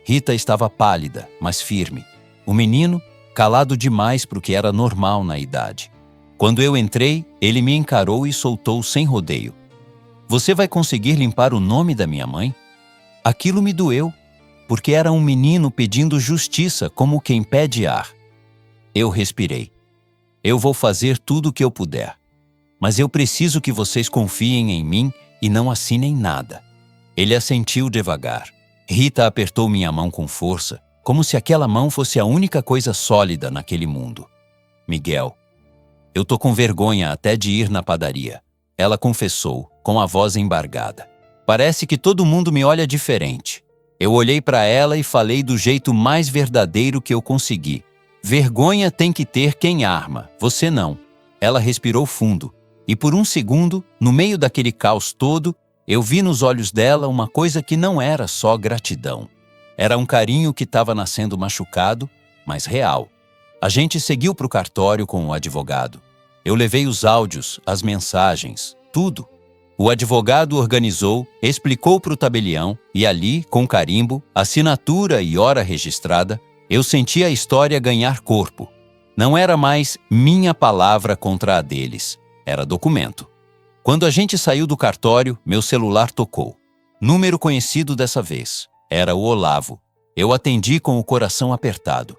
Rita estava pálida, mas firme. O menino, calado demais para o que era normal na idade. Quando eu entrei, ele me encarou e soltou sem rodeio. Você vai conseguir limpar o nome da minha mãe? Aquilo me doeu, porque era um menino pedindo justiça como quem pede ar. Eu respirei. Eu vou fazer tudo o que eu puder. Mas eu preciso que vocês confiem em mim e não assinem nada. Ele assentiu devagar. Rita apertou minha mão com força, como se aquela mão fosse a única coisa sólida naquele mundo. Miguel, eu tô com vergonha até de ir na padaria. Ela confessou, com a voz embargada. Parece que todo mundo me olha diferente. Eu olhei para ela e falei do jeito mais verdadeiro que eu consegui. Vergonha tem que ter quem arma, você não. Ela respirou fundo. E por um segundo, no meio daquele caos todo, eu vi nos olhos dela uma coisa que não era só gratidão. Era um carinho que estava nascendo machucado, mas real. A gente seguiu para o cartório com o advogado. Eu levei os áudios, as mensagens, tudo. O advogado organizou, explicou para o tabelião e ali, com carimbo, assinatura e hora registrada, eu senti a história ganhar corpo. Não era mais minha palavra contra a deles. Era documento. Quando a gente saiu do cartório, meu celular tocou. Número conhecido dessa vez. Era o Olavo. Eu atendi com o coração apertado.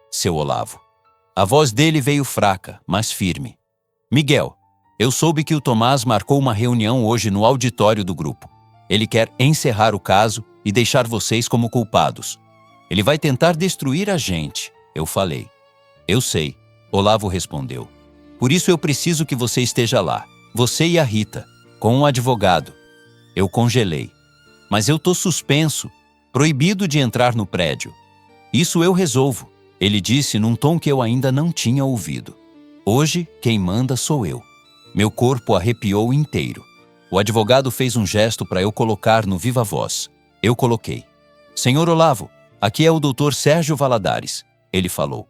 Seu Olavo. A voz dele veio fraca, mas firme. Miguel, eu soube que o Tomás marcou uma reunião hoje no auditório do grupo. Ele quer encerrar o caso e deixar vocês como culpados. Ele vai tentar destruir a gente, eu falei. Eu sei, Olavo respondeu. Por isso eu preciso que você esteja lá, você e a Rita, com um advogado. Eu congelei. Mas eu tô suspenso, proibido de entrar no prédio. Isso eu resolvo, ele disse num tom que eu ainda não tinha ouvido. Hoje, quem manda sou eu. Meu corpo arrepiou inteiro. O advogado fez um gesto para eu colocar no viva voz. Eu coloquei. Senhor Olavo, aqui é o Dr. Sérgio Valadares, ele falou.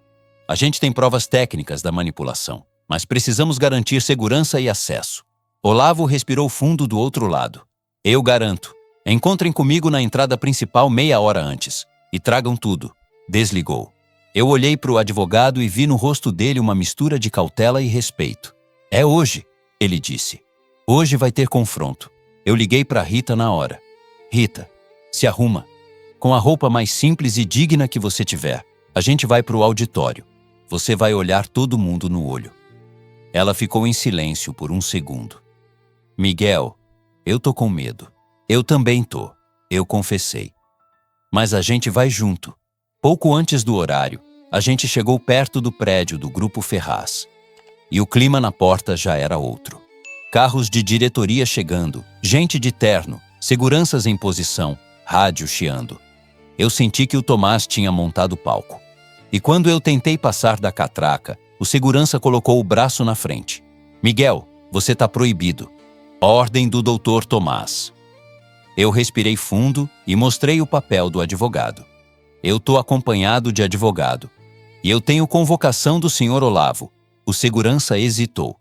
A gente tem provas técnicas da manipulação, mas precisamos garantir segurança e acesso. Olavo respirou fundo do outro lado. Eu garanto. Encontrem comigo na entrada principal meia hora antes. E tragam tudo. Desligou. Eu olhei para o advogado e vi no rosto dele uma mistura de cautela e respeito. É hoje, ele disse. Hoje vai ter confronto. Eu liguei para Rita na hora. Rita, se arruma. Com a roupa mais simples e digna que você tiver, a gente vai para o auditório. Você vai olhar todo mundo no olho. Ela ficou em silêncio por um segundo. Miguel, eu tô com medo. Eu também tô. Eu confessei. Mas a gente vai junto. Pouco antes do horário, a gente chegou perto do prédio do Grupo Ferraz. E o clima na porta já era outro. Carros de diretoria chegando, gente de terno, seguranças em posição, rádio chiando. Eu senti que o Tomás tinha montado o palco. E quando eu tentei passar da catraca, o segurança colocou o braço na frente. Miguel, você tá proibido. Ordem do Dr. Tomás. Eu respirei fundo e mostrei o papel do advogado. Eu tô acompanhado de advogado. E eu tenho convocação do Sr. Olavo. O segurança hesitou.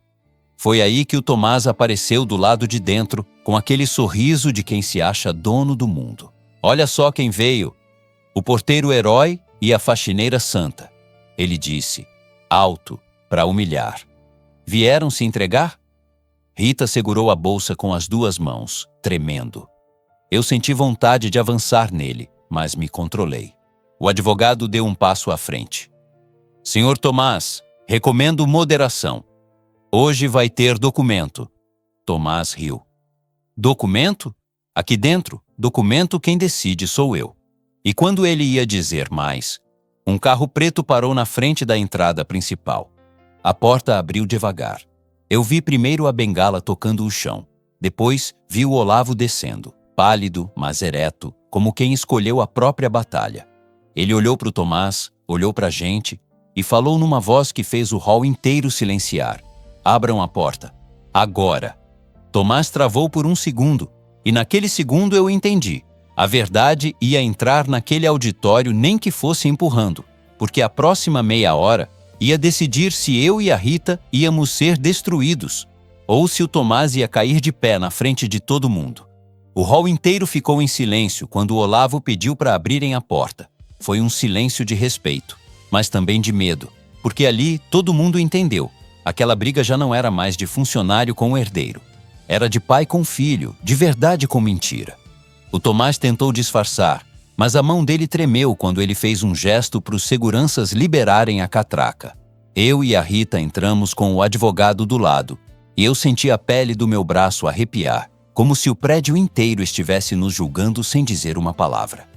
Foi aí que o Tomás apareceu do lado de dentro, com aquele sorriso de quem se acha dono do mundo. Olha só quem veio. O porteiro herói e a faxineira santa. Ele disse, alto, para humilhar. Vieram se entregar? Rita segurou a bolsa com as duas mãos, tremendo. Eu senti vontade de avançar nele, mas me controlei. O advogado deu um passo à frente. Senhor Tomás, recomendo moderação. Hoje vai ter documento. Tomás riu. Documento? Aqui dentro, documento quem decide sou eu. E quando ele ia dizer mais, um carro preto parou na frente da entrada principal. A porta abriu devagar. Eu vi primeiro a bengala tocando o chão. Depois, vi o Olavo descendo, pálido, mas ereto, como quem escolheu a própria batalha. Ele olhou para o Tomás, olhou para a gente e falou numa voz que fez o hall inteiro silenciar. Abram a porta. Agora. Tomás travou por um segundo, e naquele segundo eu entendi. A verdade ia entrar naquele auditório nem que fosse empurrando, porque a próxima meia hora ia decidir se eu e a Rita íamos ser destruídos, ou se o Tomás ia cair de pé na frente de todo mundo. O hall inteiro ficou em silêncio quando o Olavo pediu para abrirem a porta. Foi um silêncio de respeito, mas também de medo, porque ali todo mundo entendeu. Aquela briga já não era mais de funcionário com o herdeiro. Era de pai com filho, de verdade com mentira. O Tomás tentou disfarçar, mas a mão dele tremeu quando ele fez um gesto para os seguranças liberarem a catraca. Eu e a Rita entramos com o advogado do lado, e eu senti a pele do meu braço arrepiar, como se o prédio inteiro estivesse nos julgando sem dizer uma palavra.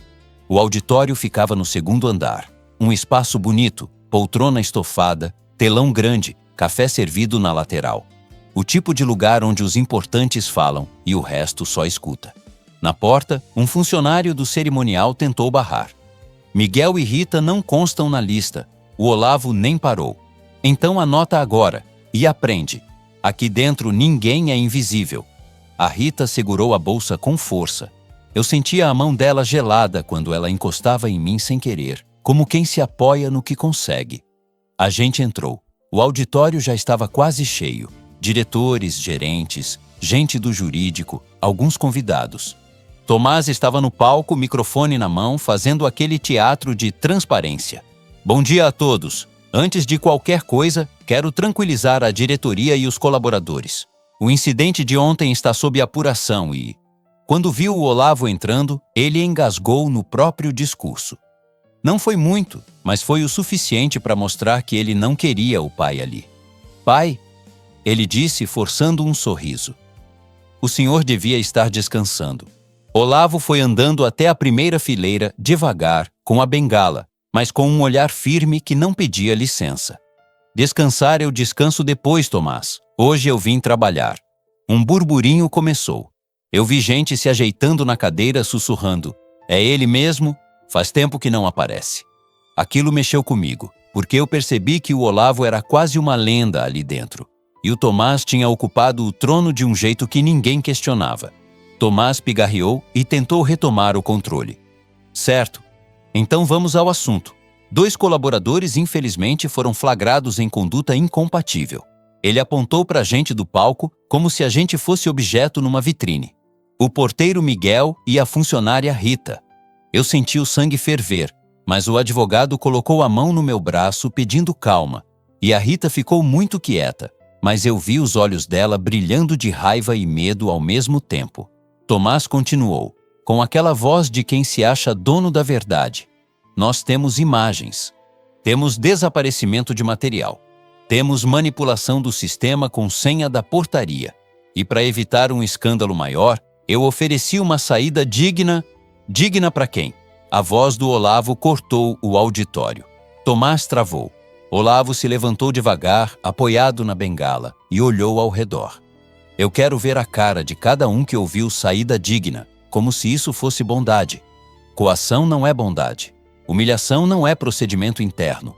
O auditório ficava no segundo andar. Um espaço bonito, poltrona estofada, telão grande, café servido na lateral. O tipo de lugar onde os importantes falam e o resto só escuta. Na porta, um funcionário do cerimonial tentou barrar. Miguel e Rita não constam na lista. O Olavo nem parou. Então anota agora e aprende. Aqui dentro ninguém é invisível. A Rita segurou a bolsa com força. Eu sentia a mão dela gelada quando ela encostava em mim sem querer, como quem se apoia no que consegue. A gente entrou. O auditório já estava quase cheio. Diretores, gerentes, gente do jurídico, alguns convidados. Tomás estava no palco, microfone na mão, fazendo aquele teatro de transparência. Bom dia a todos. Antes de qualquer coisa, quero tranquilizar a diretoria e os colaboradores. O incidente de ontem está sob apuração e... Quando viu o Olavo entrando, ele engasgou no próprio discurso. Não foi muito, mas foi o suficiente para mostrar que ele não queria o pai ali. Pai, ele disse forçando um sorriso. O senhor devia estar descansando. Olavo foi andando até a primeira fileira, devagar, com a bengala, mas com um olhar firme que não pedia licença. Descansar eu descanso depois, Tomás. Hoje eu vim trabalhar. Um burburinho começou. Eu vi gente se ajeitando na cadeira, sussurrando. É ele mesmo? Faz tempo que não aparece. Aquilo mexeu comigo, porque eu percebi que o Olavo era quase uma lenda ali dentro. E o Tomás tinha ocupado o trono de um jeito que ninguém questionava. Tomás pigarreou e tentou retomar o controle. Certo. Então vamos ao assunto. 2 colaboradores, infelizmente, foram flagrados em conduta incompatível. Ele apontou para a gente do palco como se a gente fosse objeto numa vitrine. O porteiro Miguel e a funcionária Rita. Eu senti o sangue ferver, mas o advogado colocou a mão no meu braço pedindo calma, e a Rita ficou muito quieta. mas eu vi os olhos dela brilhando de raiva e medo ao mesmo tempo. Tomás continuou, com aquela voz de quem se acha dono da verdade. Nós temos imagens. Temos desaparecimento de material. Temos manipulação do sistema com senha da portaria. E para evitar um escândalo maior, eu ofereci uma saída digna. Digna para quem? A voz do Olavo cortou o auditório. Tomás travou. Olavo se levantou devagar, apoiado na bengala, e olhou ao redor. Eu quero ver a cara de cada um que ouviu saída digna, como se isso fosse bondade. Coação não é bondade. Humilhação não é procedimento interno.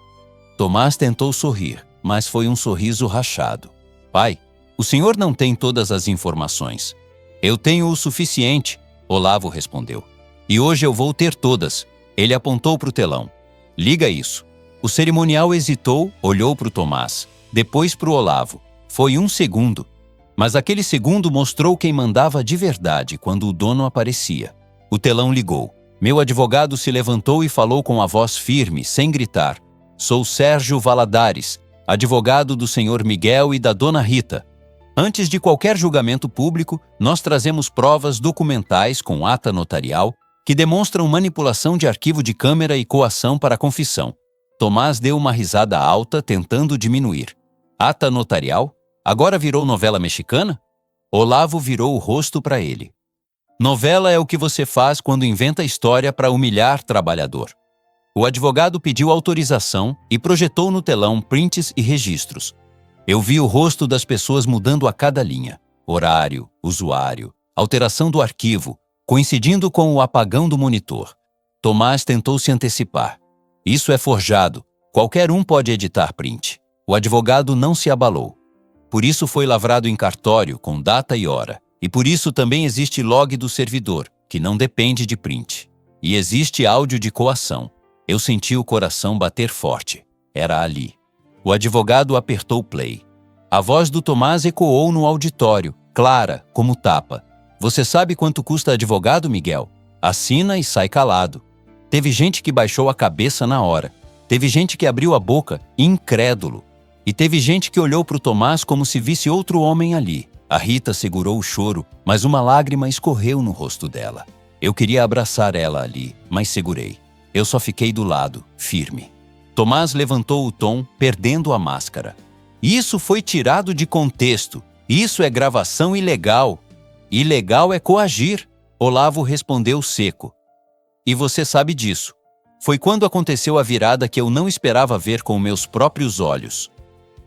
Tomás tentou sorrir, mas foi um sorriso rachado. Pai, o senhor não tem todas as informações. Eu tenho o suficiente, Olavo respondeu. E hoje eu vou ter todas. Ele apontou para o telão. Liga isso. O cerimonial hesitou, olhou para o Tomás, depois para o Olavo. Foi um segundo. Mas aquele segundo mostrou quem mandava de verdade quando o dono aparecia. O telão ligou. Meu advogado se levantou e falou com a voz firme, sem gritar. Sou Sérgio Valadares, advogado do senhor Miguel e da dona Rita. Antes de qualquer julgamento público, nós trazemos provas documentais com ata notarial que demonstram manipulação de arquivo de câmera e coação para a confissão. Tomás deu uma risada alta, tentando diminuir. Ata notarial? Agora virou novela mexicana? Olavo virou o rosto para ele. Novela é o que você faz quando inventa história para humilhar trabalhador. O advogado pediu autorização e projetou no telão prints e registros. Eu vi o rosto das pessoas mudando a cada linha. Horário, usuário, alteração do arquivo, coincidindo com o apagão do monitor. Tomás tentou se antecipar. Isso é forjado. Qualquer um pode editar print. O advogado não se abalou. Por isso foi lavrado em cartório, com data e hora. E por isso também existe log do servidor, que não depende de print. E existe áudio de coação. Eu senti o coração bater forte. Era ali. O advogado apertou play. A voz do Tomás ecoou no auditório, clara, como tapa. Você sabe quanto custa advogado, Miguel? Assina e sai calado. Teve gente que baixou a cabeça na hora. Teve gente que abriu a boca, incrédulo. E teve gente que olhou para o Tomás como se visse outro homem ali. A Rita segurou o choro, mas uma lágrima escorreu no rosto dela. Eu queria abraçar ela ali, mas segurei. Eu só fiquei do lado, firme. Tomás levantou o tom, perdendo a máscara. Isso foi tirado de contexto. Isso é gravação ilegal. Ilegal é coagir. Olavo respondeu seco. E você sabe disso. Foi quando aconteceu a virada que eu não esperava ver com meus próprios olhos.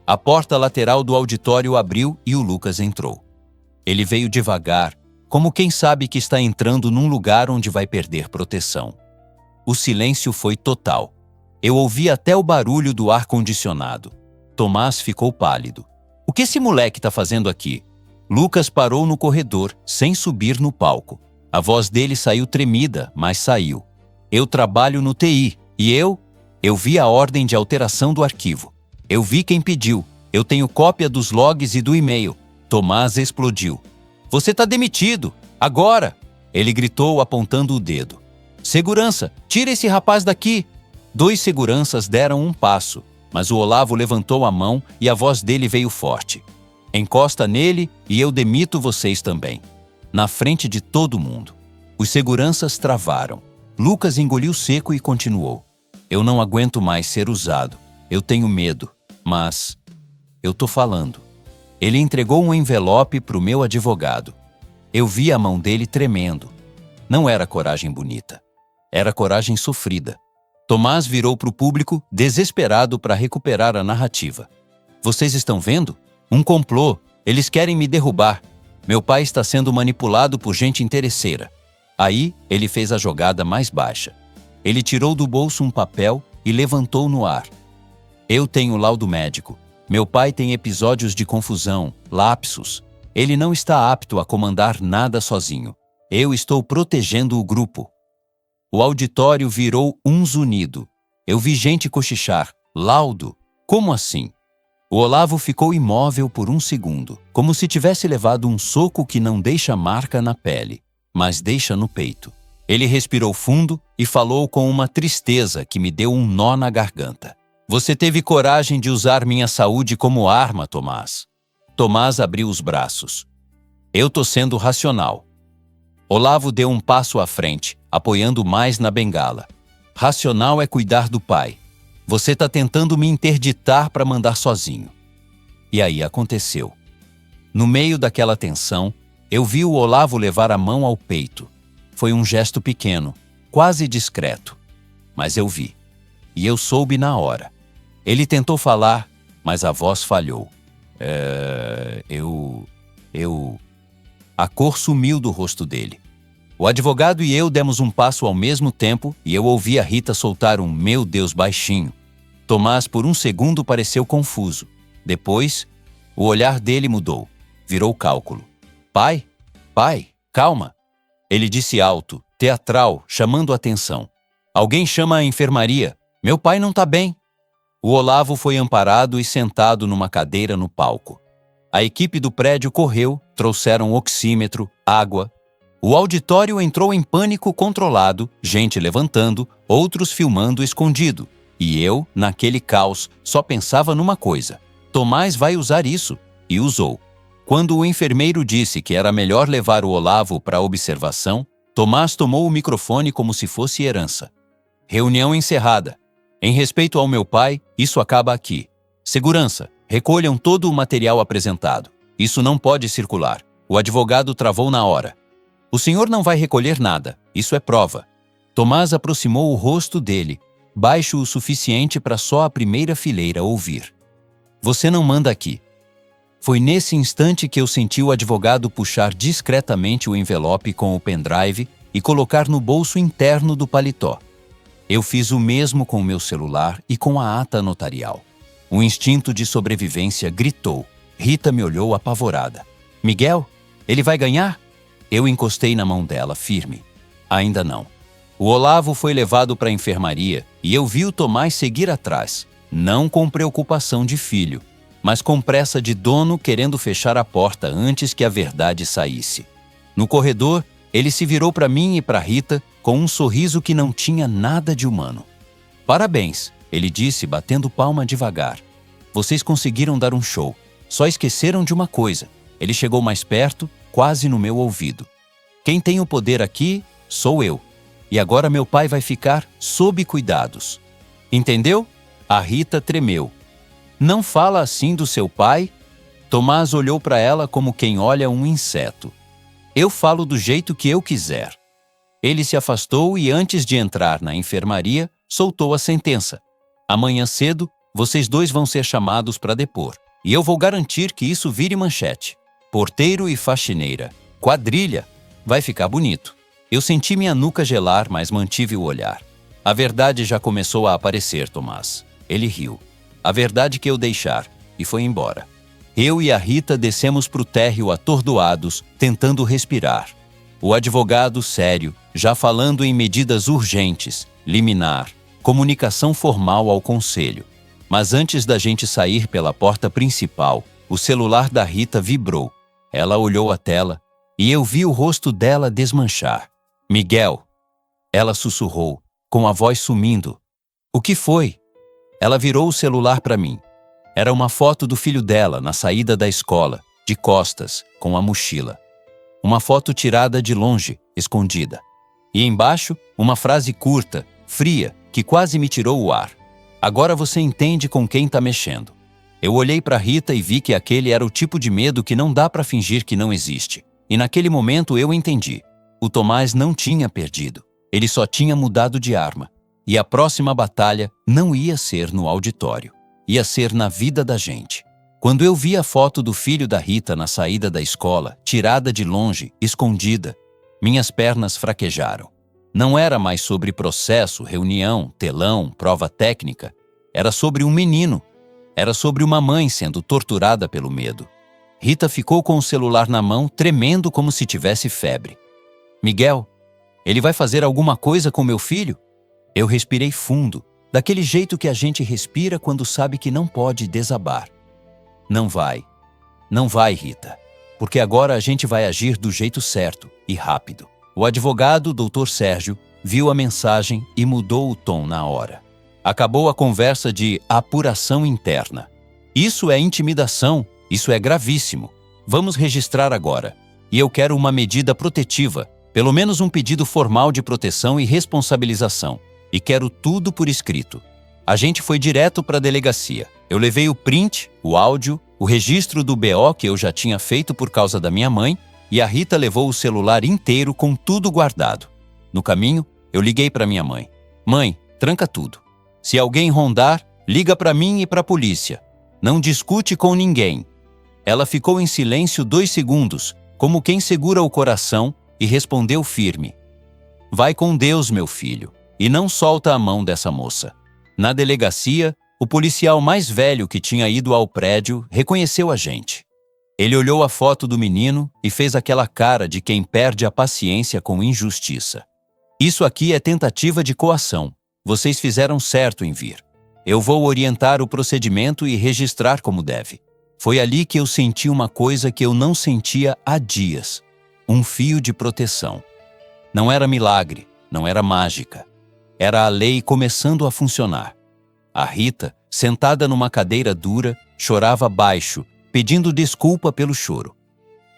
A porta lateral do auditório abriu e o Lucas entrou. Ele veio devagar, como quem sabe que está entrando num lugar onde vai perder proteção. O silêncio foi total. Eu ouvi até o barulho do ar-condicionado. Tomás ficou pálido. O que esse moleque está fazendo aqui? Lucas parou no corredor, sem subir no palco. A voz dele saiu tremida, mas saiu. Eu trabalho no TI, e eu vi a ordem de alteração do arquivo. Eu vi quem pediu. Eu tenho cópia dos logs e do e-mail. Tomás explodiu. Você está demitido. Agora! Ele gritou apontando o dedo. Segurança, tira esse rapaz daqui. 2 seguranças deram um passo, mas o Olavo levantou a mão e a voz dele veio forte. Encosta nele e eu demito vocês também. Na frente de todo mundo. Os seguranças travaram. Lucas engoliu seco e continuou. Eu não aguento mais ser usado. Eu tenho medo. Mas eu tô falando. Ele entregou um envelope para o meu advogado. Eu vi a mão dele tremendo. Não era coragem bonita. Era coragem sofrida. Tomás virou para o público, desesperado para recuperar a narrativa. Vocês estão vendo? Um complô. Eles querem me derrubar. Meu pai está sendo manipulado por gente interesseira. Aí, ele fez a jogada mais baixa. Ele tirou do bolso um papel e levantou no ar. Eu tenho laudo médico. Meu pai tem episódios de confusão, lapsos. Ele não está apto a comandar nada sozinho. Eu estou protegendo o grupo. O auditório virou um zunido. Eu vi gente cochichar. Laudo? Como assim? O Olavo ficou imóvel por um segundo, como se tivesse levado um soco que não deixa marca na pele, mas deixa no peito. Ele respirou fundo e falou com uma tristeza que me deu um nó na garganta. Você teve coragem de usar minha saúde como arma, Tomás. Tomás abriu os braços. Eu tô sendo racional. Olavo deu um passo à frente, apoiando mais na bengala. Racional é cuidar do pai. Você tá tentando me interditar para mandar sozinho. E aí aconteceu. No meio daquela tensão, eu vi o Olavo levar a mão ao peito. Foi um gesto pequeno, quase discreto. Mas eu vi. E eu soube na hora. Ele tentou falar, mas a voz falhou. A cor sumiu do rosto dele. O advogado e eu demos um passo ao mesmo tempo e eu ouvi a Rita soltar um "meu Deus" baixinho. Tomás, por um segundo, pareceu confuso. Depois, o olhar dele mudou. Virou cálculo. Pai, calma. Ele disse alto, teatral, chamando a atenção. Alguém chama a enfermaria. Meu pai não tá bem. O Olavo foi amparado e sentado numa cadeira no palco. A equipe do prédio correu, trouxeram oxímetro, água. O auditório entrou em pânico controlado, gente levantando, outros filmando escondido. E eu, naquele caos, só pensava numa coisa. Tomás vai usar isso. E usou. Quando o enfermeiro disse que era melhor levar o Olavo para observação, Tomás tomou o microfone como se fosse herança. Reunião encerrada. Em respeito ao meu pai, isso acaba aqui. Segurança, recolham todo o material apresentado. Isso não pode circular. O advogado travou na hora. O senhor não vai recolher nada. Isso é prova. Tomás aproximou o rosto dele, baixo o suficiente para só a primeira fileira ouvir. Você não manda aqui. Foi nesse instante que eu senti o advogado puxar discretamente o envelope com o pendrive e colocar no bolso interno do paletó. Eu fiz o mesmo com o meu celular e com a ata notarial. O instinto de sobrevivência gritou. Rita me olhou apavorada. Miguel, ele vai ganhar? Eu encostei na mão dela, firme. Ainda não. O Olavo foi levado para a enfermaria e eu vi o Tomás seguir atrás, não com preocupação de filho, mas com pressa de dono querendo fechar a porta antes que a verdade saísse. No corredor, ele se virou para mim e para Rita com um sorriso que não tinha nada de humano. Parabéns, ele disse, batendo palma devagar. Vocês conseguiram dar um show. Só esqueceram de uma coisa. Ele chegou mais perto, quase no meu ouvido. Quem tem o poder aqui sou eu. E agora meu pai vai ficar sob cuidados. Entendeu? A Rita tremeu. Não fala assim do seu pai? Tomás olhou para ela como quem olha um inseto. Eu falo do jeito que eu quiser. Ele se afastou e, antes de entrar na enfermaria, soltou a sentença. Amanhã cedo, vocês dois vão ser chamados para depor. E eu vou garantir que isso vire manchete. Porteiro e faxineira. Quadrilha. Vai ficar bonito. Eu senti minha nuca gelar, mas mantive o olhar. A verdade já começou a aparecer, Tomás. Ele riu. A verdade que eu deixar. E foi embora. Eu e a Rita descemos para o térreo atordoados, tentando respirar. O advogado sério, já falando em medidas urgentes, liminar, comunicação formal ao conselho. Mas antes da gente sair pela porta principal, o celular da Rita vibrou. Ela olhou a tela e eu vi o rosto dela desmanchar. Miguel, ela sussurrou, com a voz sumindo. O que foi? Ela virou o celular para mim. Era uma foto do filho dela na saída da escola, de costas, com a mochila. Uma foto tirada de longe, escondida. E embaixo, uma frase curta, fria, que quase me tirou o ar. Agora você entende com quem está mexendo. Eu olhei para Rita e vi que aquele era o tipo de medo que não dá para fingir que não existe. E naquele momento eu entendi. O Tomás não tinha perdido. Ele só tinha mudado de arma. E a próxima batalha não ia ser no auditório. Ia ser na vida da gente. Quando eu vi a foto do filho da Rita na saída da escola, tirada de longe, escondida, minhas pernas fraquejaram. Não era mais sobre processo, reunião, telão, prova técnica. Era sobre um menino. Era sobre uma mãe sendo torturada pelo medo. Rita ficou com o celular na mão, tremendo como se tivesse febre. Miguel, ele vai fazer alguma coisa com meu filho? Eu respirei fundo, daquele jeito que a gente respira quando sabe que não pode desabar. Não vai. Não vai, Rita. Porque agora a gente vai agir do jeito certo e rápido. O advogado, Dr. Sérgio, viu a mensagem e mudou o tom na hora. Acabou a conversa de apuração interna. Isso é intimidação Isso é gravíssimo. Vamos registrar agora. E eu quero uma medida protetiva, pelo menos um pedido formal de proteção e responsabilização. E quero tudo por escrito. A gente foi direto para a delegacia. Eu levei o print, o áudio, o registro do BO que eu já tinha feito por causa da minha mãe, e a Rita levou o celular inteiro com tudo guardado. No caminho, eu liguei para minha mãe. Mãe, tranca tudo. Se alguém rondar, liga para mim e para a polícia. Não discute com ninguém. Ela ficou em silêncio 2 segundos, como quem segura o coração, e respondeu firme. Vai com Deus, meu filho, e não solta a mão dessa moça. Na delegacia, o policial mais velho que tinha ido ao prédio reconheceu a gente. Ele olhou a foto do menino e fez aquela cara de quem perde a paciência com injustiça. Isso aqui é tentativa de coação. Vocês fizeram certo em vir. Eu vou orientar o procedimento e registrar como deve. Foi ali que eu senti uma coisa que eu não sentia há dias. Um fio de proteção. Não era milagre, não era mágica. Era a lei começando a funcionar. A Rita, sentada numa cadeira dura, chorava baixo, pedindo desculpa pelo choro.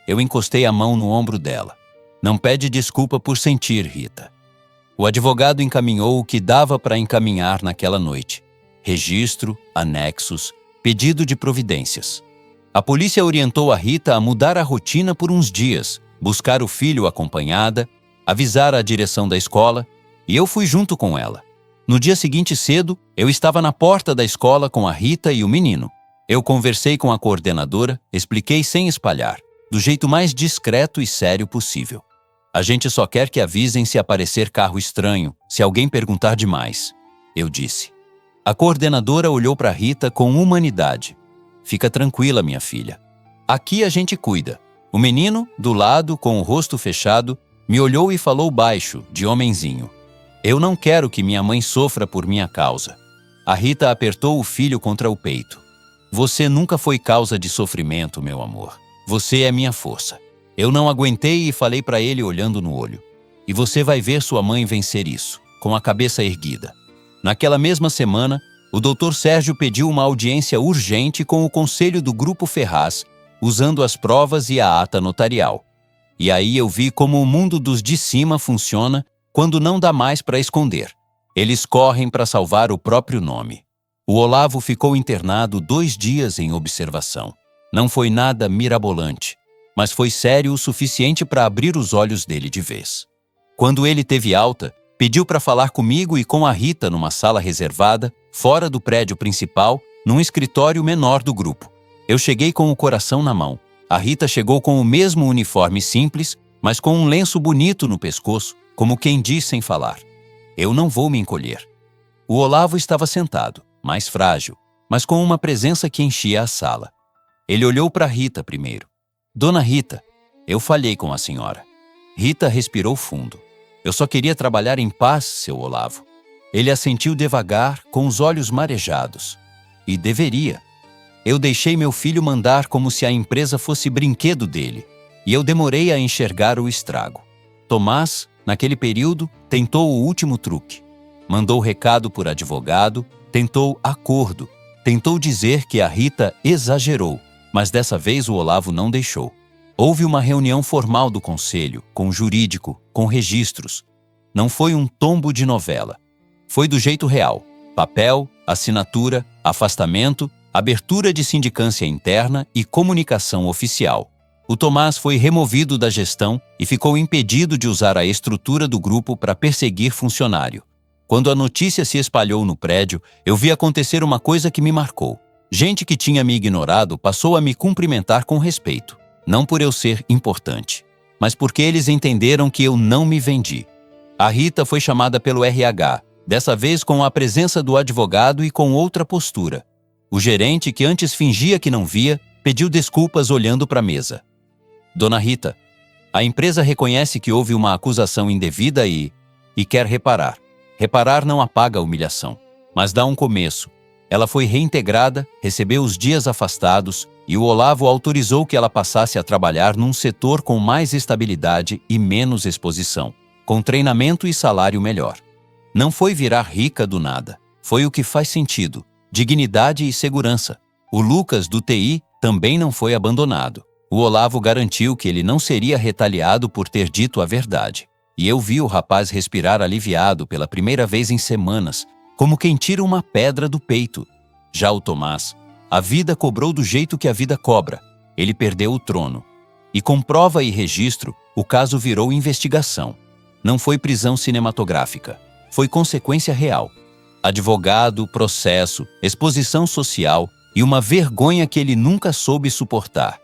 Eu encostei a mão no ombro dela. Não pede desculpa por sentir, Rita. O advogado encaminhou o que dava para encaminhar naquela noite. Registro, anexos, pedido de providências. A polícia orientou a Rita a mudar a rotina por uns dias, buscar o filho acompanhada, avisar a direção da escola, e eu fui junto com ela. No dia seguinte cedo, eu estava na porta da escola com a Rita e o menino. Eu conversei com a coordenadora, expliquei sem espalhar, do jeito mais discreto e sério possível. A gente só quer que avisem se aparecer carro estranho, se alguém perguntar demais, eu disse. A coordenadora olhou para Rita com humanidade. Fica tranquila, minha filha. Aqui a gente cuida. O menino, do lado, com o rosto fechado, me olhou e falou baixo, de homenzinho. Eu não quero que minha mãe sofra por minha causa. A Rita apertou o filho contra o peito. Você nunca foi causa de sofrimento, meu amor. Você é minha força. Eu não aguentei e falei para ele olhando no olho. E você vai ver sua mãe vencer isso, com a cabeça erguida. Naquela mesma semana, o Dr. Sérgio pediu uma audiência urgente com o conselho do Grupo Ferraz, usando as provas e a ata notarial. E aí eu vi como o mundo dos de cima funciona quando não dá mais para esconder. Eles correm para salvar o próprio nome. O Olavo ficou internado 2 dias em observação. Não foi nada mirabolante, mas foi sério o suficiente para abrir os olhos dele de vez. Quando ele teve alta, pediu para falar comigo e com a Rita numa sala reservada, fora do prédio principal, num escritório menor do grupo. Eu cheguei com o coração na mão. A Rita chegou com o mesmo uniforme simples, mas com um lenço bonito no pescoço, como quem diz sem falar. Eu não vou me encolher. O Olavo estava sentado, mais frágil, mas com uma presença que enchia a sala. Ele olhou para Rita primeiro. Dona Rita, eu falhei com a senhora. Rita respirou fundo. Eu só queria trabalhar em paz, seu Olavo. Ele assentiu devagar, com os olhos marejados. E deveria. Eu deixei meu filho mandar como se a empresa fosse brinquedo dele, e eu demorei a enxergar o estrago. Tomás, naquele período, tentou o último truque. Mandou recado por advogado, tentou acordo, tentou dizer que a Rita exagerou, mas dessa vez o Olavo não deixou. Houve uma reunião formal do conselho, com jurídico, com registros. Não foi um tombo de novela. Foi do jeito real. Papel, assinatura, afastamento, abertura de sindicância interna e comunicação oficial. O Tomás foi removido da gestão e ficou impedido de usar a estrutura do grupo para perseguir funcionário. Quando a notícia se espalhou no prédio, eu vi acontecer uma coisa que me marcou. Gente que tinha me ignorado passou a me cumprimentar com respeito. Não por eu ser importante, mas porque eles entenderam que eu não me vendi. A Rita foi chamada pelo RH, dessa vez com a presença do advogado e com outra postura. O gerente, que antes fingia que não via, pediu desculpas olhando para a mesa. Dona Rita, a empresa reconhece que houve uma acusação indevida e quer reparar. Reparar não apaga a humilhação, mas dá um começo. Ela foi reintegrada, recebeu os dias afastados e o Olavo autorizou que ela passasse a trabalhar num setor com mais estabilidade e menos exposição, com treinamento e salário melhor. Não foi virar rica do nada, foi o que faz sentido, dignidade e segurança. O Lucas, do TI, também não foi abandonado. O Olavo garantiu que ele não seria retaliado por ter dito a verdade. E eu vi o rapaz respirar aliviado pela primeira vez em semanas, como quem tira uma pedra do peito. Já o Tomás, a vida cobrou do jeito que a vida cobra. Ele perdeu o trono. E com prova e registro, o caso virou investigação. Não foi prisão cinematográfica. Foi consequência real. Advogado, processo, exposição social e uma vergonha que ele nunca soube suportar.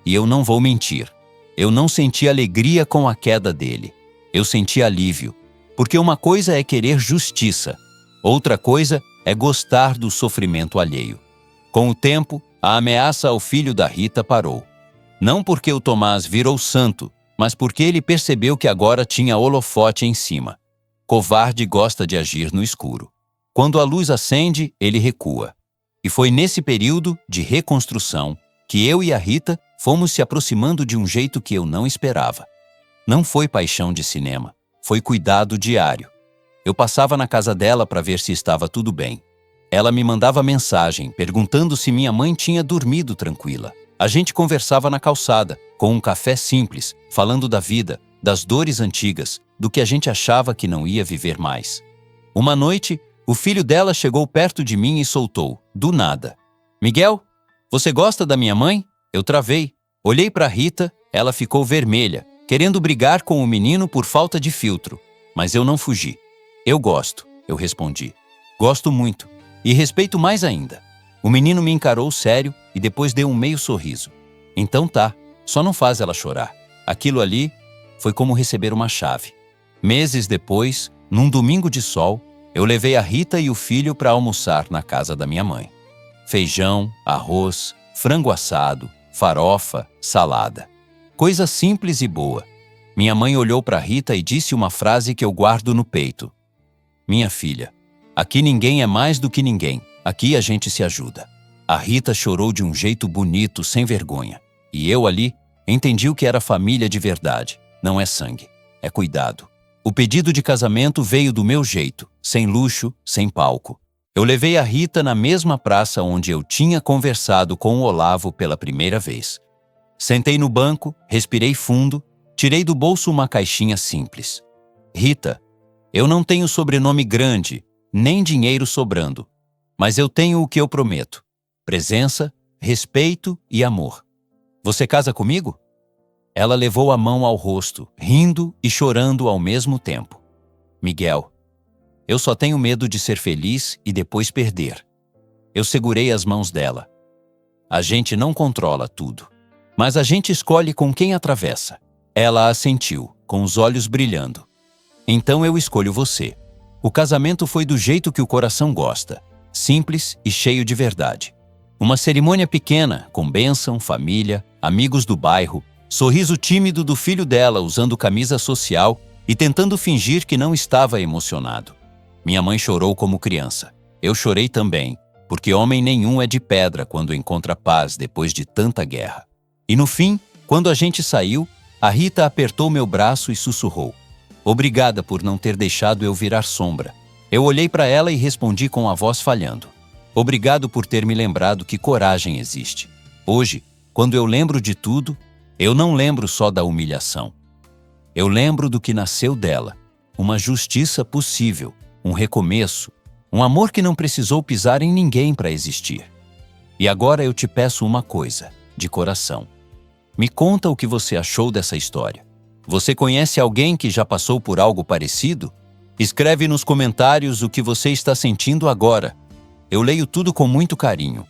E eu não vou mentir. Eu não senti alegria com a queda dele. Eu senti alívio. Porque uma coisa é querer justiça. Outra coisa é gostar do sofrimento alheio. Com o tempo, a ameaça ao filho da Rita parou. Não porque o Tomás virou santo, mas porque ele percebeu que agora tinha holofote em cima. Covarde gosta de agir no escuro. Quando a luz acende, ele recua. E foi nesse período de reconstrução que eu e a Rita fomos se aproximando de um jeito que eu não esperava. Não foi paixão de cinema, foi cuidado diário. Eu passava na casa dela para ver se estava tudo bem. Ela me mandava mensagem perguntando se minha mãe tinha dormido tranquila. A gente conversava na calçada, com um café simples, falando da vida, das dores antigas, do que a gente achava que não ia viver mais. Uma noite, o filho dela chegou perto de mim e soltou, do nada: "Miguel, você gosta da minha mãe?" Eu travei. Olhei para Rita, ela ficou vermelha, querendo brigar com o menino por falta de filtro. Mas eu não fugi. "Eu gosto", eu respondi. "Gosto muito. E respeito mais ainda." O menino me encarou sério e depois deu um meio sorriso. "Então tá, só não faz ela chorar." Aquilo ali foi como receber uma chave. Meses depois, num domingo de sol, eu levei a Rita e o filho para almoçar na casa da minha mãe. Feijão, arroz, frango assado, farofa, salada. Coisa simples e boa. Minha mãe olhou para Rita e disse uma frase que eu guardo no peito: "Minha filha, aqui ninguém é mais do que ninguém. Aqui a gente se ajuda." A Rita chorou de um jeito bonito, sem vergonha. E eu ali entendi o que era família de verdade. Não é sangue, é cuidado. O pedido de casamento veio do meu jeito, sem luxo, sem palco. Eu levei a Rita na mesma praça onde eu tinha conversado com o Olavo pela primeira vez. Sentei no banco, respirei fundo, tirei do bolso uma caixinha simples. "Rita, eu não tenho sobrenome grande, nem dinheiro sobrando, mas eu tenho o que eu prometo: presença, respeito e amor. Você casa comigo?" Ela levou a mão ao rosto, rindo e chorando ao mesmo tempo. "Miguel, eu só tenho medo de ser feliz e depois perder." Eu segurei as mãos dela. "A gente não controla tudo, mas a gente escolhe com quem atravessa." Ela assentiu, com os olhos brilhando. "Então eu escolho você." O casamento foi do jeito que o coração gosta, simples e cheio de verdade. Uma cerimônia pequena, com bênção, família, amigos do bairro, sorriso tímido do filho dela usando camisa social e tentando fingir que não estava emocionado. Minha mãe chorou como criança. Eu chorei também, porque homem nenhum é de pedra quando encontra paz depois de tanta guerra. E no fim, quando a gente saiu, a Rita apertou meu braço e sussurrou: "Obrigada por não ter deixado eu virar sombra." Eu olhei para ela e respondi com a voz falhando: "Obrigado por ter me lembrado que coragem existe." Hoje, quando eu lembro de tudo, eu não lembro só da humilhação. Eu lembro do que nasceu dela, uma justiça possível, um recomeço, um amor que não precisou pisar em ninguém para existir. E agora eu te peço uma coisa, de coração. Me conta o que você achou dessa história. Você conhece alguém que já passou por algo parecido? Escreve nos comentários o que você está sentindo agora. Eu leio tudo com muito carinho.